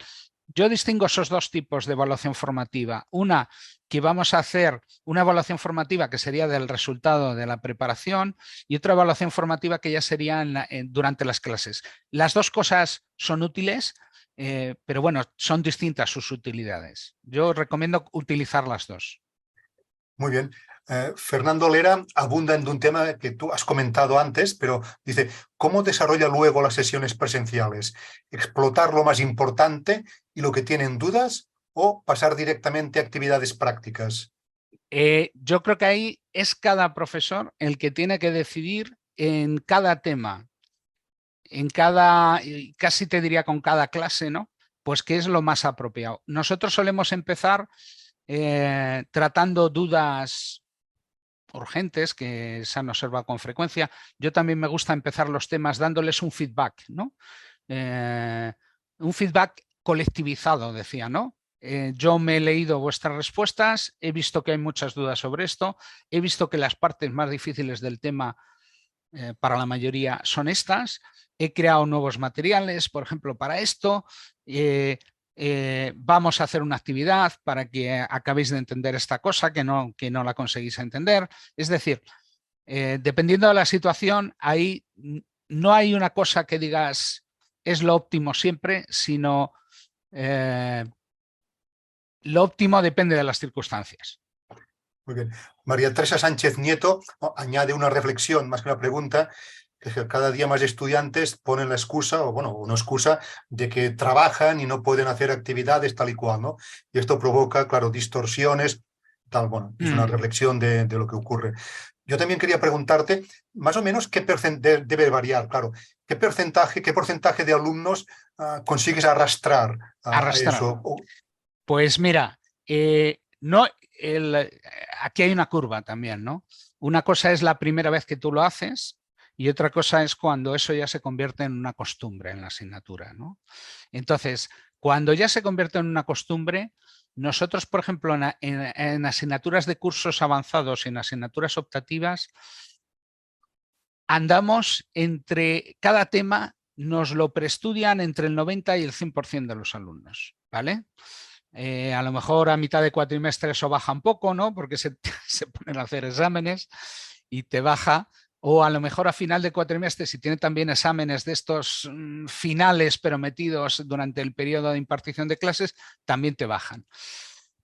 yo distingo esos dos tipos de evaluación formativa. Una, que vamos a hacer una evaluación formativa que sería del resultado de la preparación, y otra evaluación formativa que ya sería durante las clases. Las dos cosas son útiles, pero bueno, son distintas sus utilidades. Yo recomiendo utilizar las dos. Muy bien. Fernando Lera abunda en un tema que tú has comentado antes, pero dice, ¿cómo desarrolla luego las sesiones presenciales? ¿Explotar lo más importante y lo que tienen dudas, o pasar directamente a actividades prácticas? Yo creo que ahí es cada profesor el que tiene que decidir en cada tema, casi te diría con cada clase, ¿no? Pues qué es lo más apropiado. Nosotros solemos empezar tratando dudas urgentes que se han observado con frecuencia. Yo también me gusta empezar los temas dándoles un feedback, ¿no? Un feedback colectivizado, decía, ¿no? Yo me he leído vuestras respuestas, he visto que hay muchas dudas sobre esto, he visto que las partes más difíciles del tema para la mayoría son estas, he creado nuevos materiales, por ejemplo, para esto, vamos a hacer una actividad para que acabéis de entender esta cosa que no la conseguís entender. Es decir, dependiendo de la situación, ahí no hay una cosa que digas es lo óptimo siempre, sino lo óptimo depende de las circunstancias. Muy bien. María Teresa Sánchez Nieto añade una reflexión, más que una pregunta, que cada día más estudiantes ponen la excusa, o bueno, una excusa de que trabajan y no pueden hacer actividades tal y cual, ¿no? Y esto provoca, claro, distorsiones, tal, bueno, es una reflexión de lo que ocurre. Yo también quería preguntarte, más o menos, ¿qué debe variar? Claro, ¿qué porcentaje de alumnos consigues arrastrar a eso? Pues mira, aquí hay una curva también, ¿no? Una cosa es la primera vez que tú lo haces y otra cosa es cuando eso ya se convierte en una costumbre en la asignatura, ¿no? Entonces, cuando ya se convierte en una costumbre, nosotros, por ejemplo, en asignaturas de cursos avanzados y en asignaturas optativas, andamos entre cada tema, nos lo preestudian entre el 90 y el 100% de los alumnos, ¿vale? A lo mejor a mitad de cuatrimestre eso baja un poco, ¿no? Porque se ponen a hacer exámenes y te baja. O a lo mejor a final de cuatrimestre, si tiene también exámenes de estos finales, pero metidos durante el periodo de impartición de clases, también te bajan.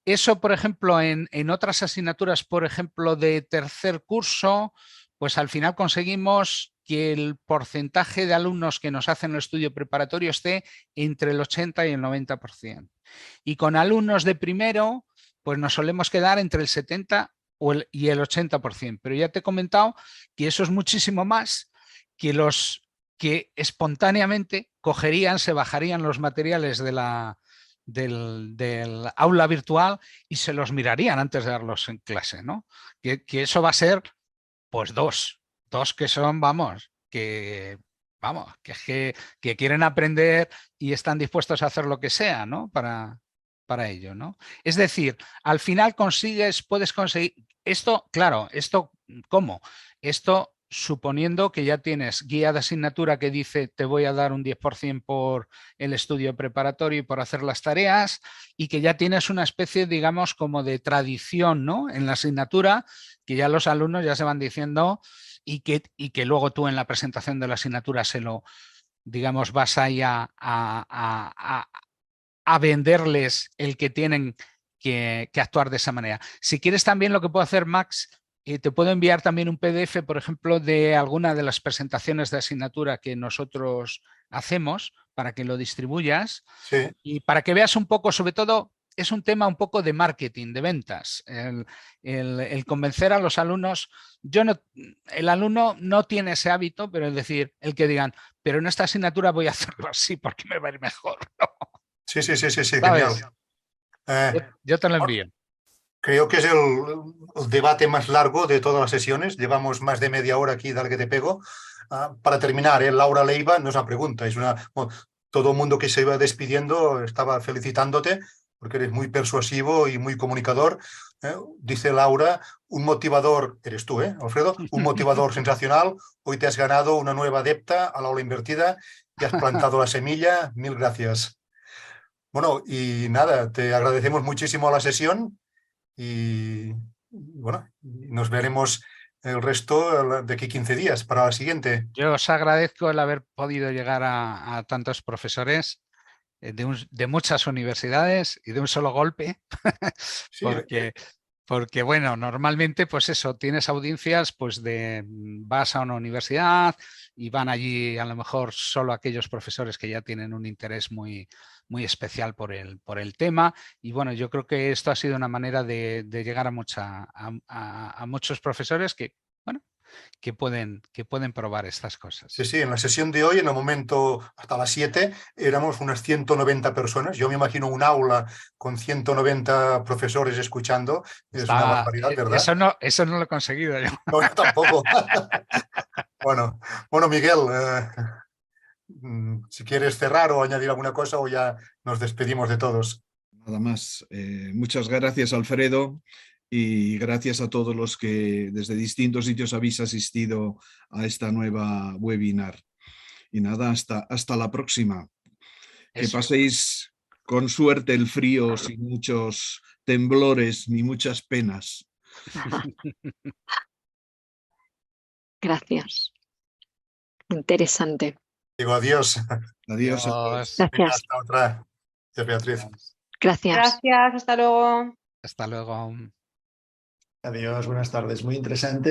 Eso, por ejemplo, en otras asignaturas, por ejemplo, de tercer curso, pues al final conseguimos que el porcentaje de alumnos que nos hacen el estudio preparatorio esté entre el 80 y el 90%. Y con alumnos de primero, pues nos solemos quedar entre el 70 y el 80%. Pero ya te he comentado que eso es muchísimo más que los que espontáneamente cogerían, se bajarían los materiales del aula virtual y se los mirarían antes de darlos en clase, ¿no? Que eso va a ser, pues dos que son, vamos, que quieren aprender y están dispuestos a hacer lo que sea, ¿no? Para ello, ¿no? Es decir, al final puedes conseguir esto, claro, esto, ¿cómo? Esto suponiendo que ya tienes guía de asignatura que dice te voy a dar un 10% por el estudio preparatorio y por hacer las tareas, y que ya tienes una especie, digamos, como de tradición, ¿no? En la asignatura, que ya los alumnos ya se van diciendo y que luego tú en la presentación de la asignatura se lo, digamos, vas ahí a venderles el que tienen que actuar de esa manera. Si quieres también lo que puedo hacer, Max, te puedo enviar también un PDF, por ejemplo, de alguna de las presentaciones de asignatura que nosotros hacemos para que lo distribuyas, Sí. y para que veas un poco, sobre todo, es un tema un poco de marketing, de ventas, el convencer a los alumnos. El alumno no tiene ese hábito, pero es decir, el que digan, pero en esta asignatura voy a hacerlo así porque me va a ir mejor, ¿no? Sí, genial. Yo te lo envío. Creo que es el debate más largo de todas las sesiones. Llevamos más de media hora aquí, dale que te pego. Para terminar, Laura Leiva nos una pregunta. Bueno, todo el mundo que se iba despidiendo estaba felicitándote porque eres muy persuasivo y muy comunicador. Dice Laura, un motivador, eres tú, Alfredo, un motivador sensacional. Hoy te has ganado una nueva adepta a la aula invertida y has plantado la semilla. Mil gracias. Bueno, y nada, te agradecemos muchísimo la sesión. Y bueno, nos veremos el resto de aquí 15 días para la siguiente. Yo os agradezco el haber podido llegar a tantos profesores de muchas universidades y de un solo golpe, Sí, porque bueno, normalmente pues eso, tienes audiencias pues vas a una universidad y van allí a lo mejor solo aquellos profesores que ya tienen un interés muy especial por el tema, y bueno, yo creo que esto ha sido una manera de llegar a muchos profesores que, bueno, que pueden probar estas cosas. Sí, en la sesión de hoy, en el momento hasta las 7, éramos unas 190 personas. Yo me imagino un aula con 190 profesores escuchando. Es una barbaridad, ¿verdad? Eso no lo he conseguido yo. No, yo tampoco. Bueno, Miguel, si quieres cerrar o añadir alguna cosa, o ya nos despedimos de todos. Nada más. Muchas gracias, Alfredo. Y gracias a todos los que desde distintos sitios habéis asistido a esta nueva webinar. Y nada, hasta la próxima. Que paséis con suerte el frío, sin muchos temblores ni muchas penas. Gracias. Interesante. Digo adiós. Adiós. Gracias. Hasta otra. Beatriz. Gracias. Gracias, hasta luego. Hasta luego. Adiós, buenas tardes. Muy interesante.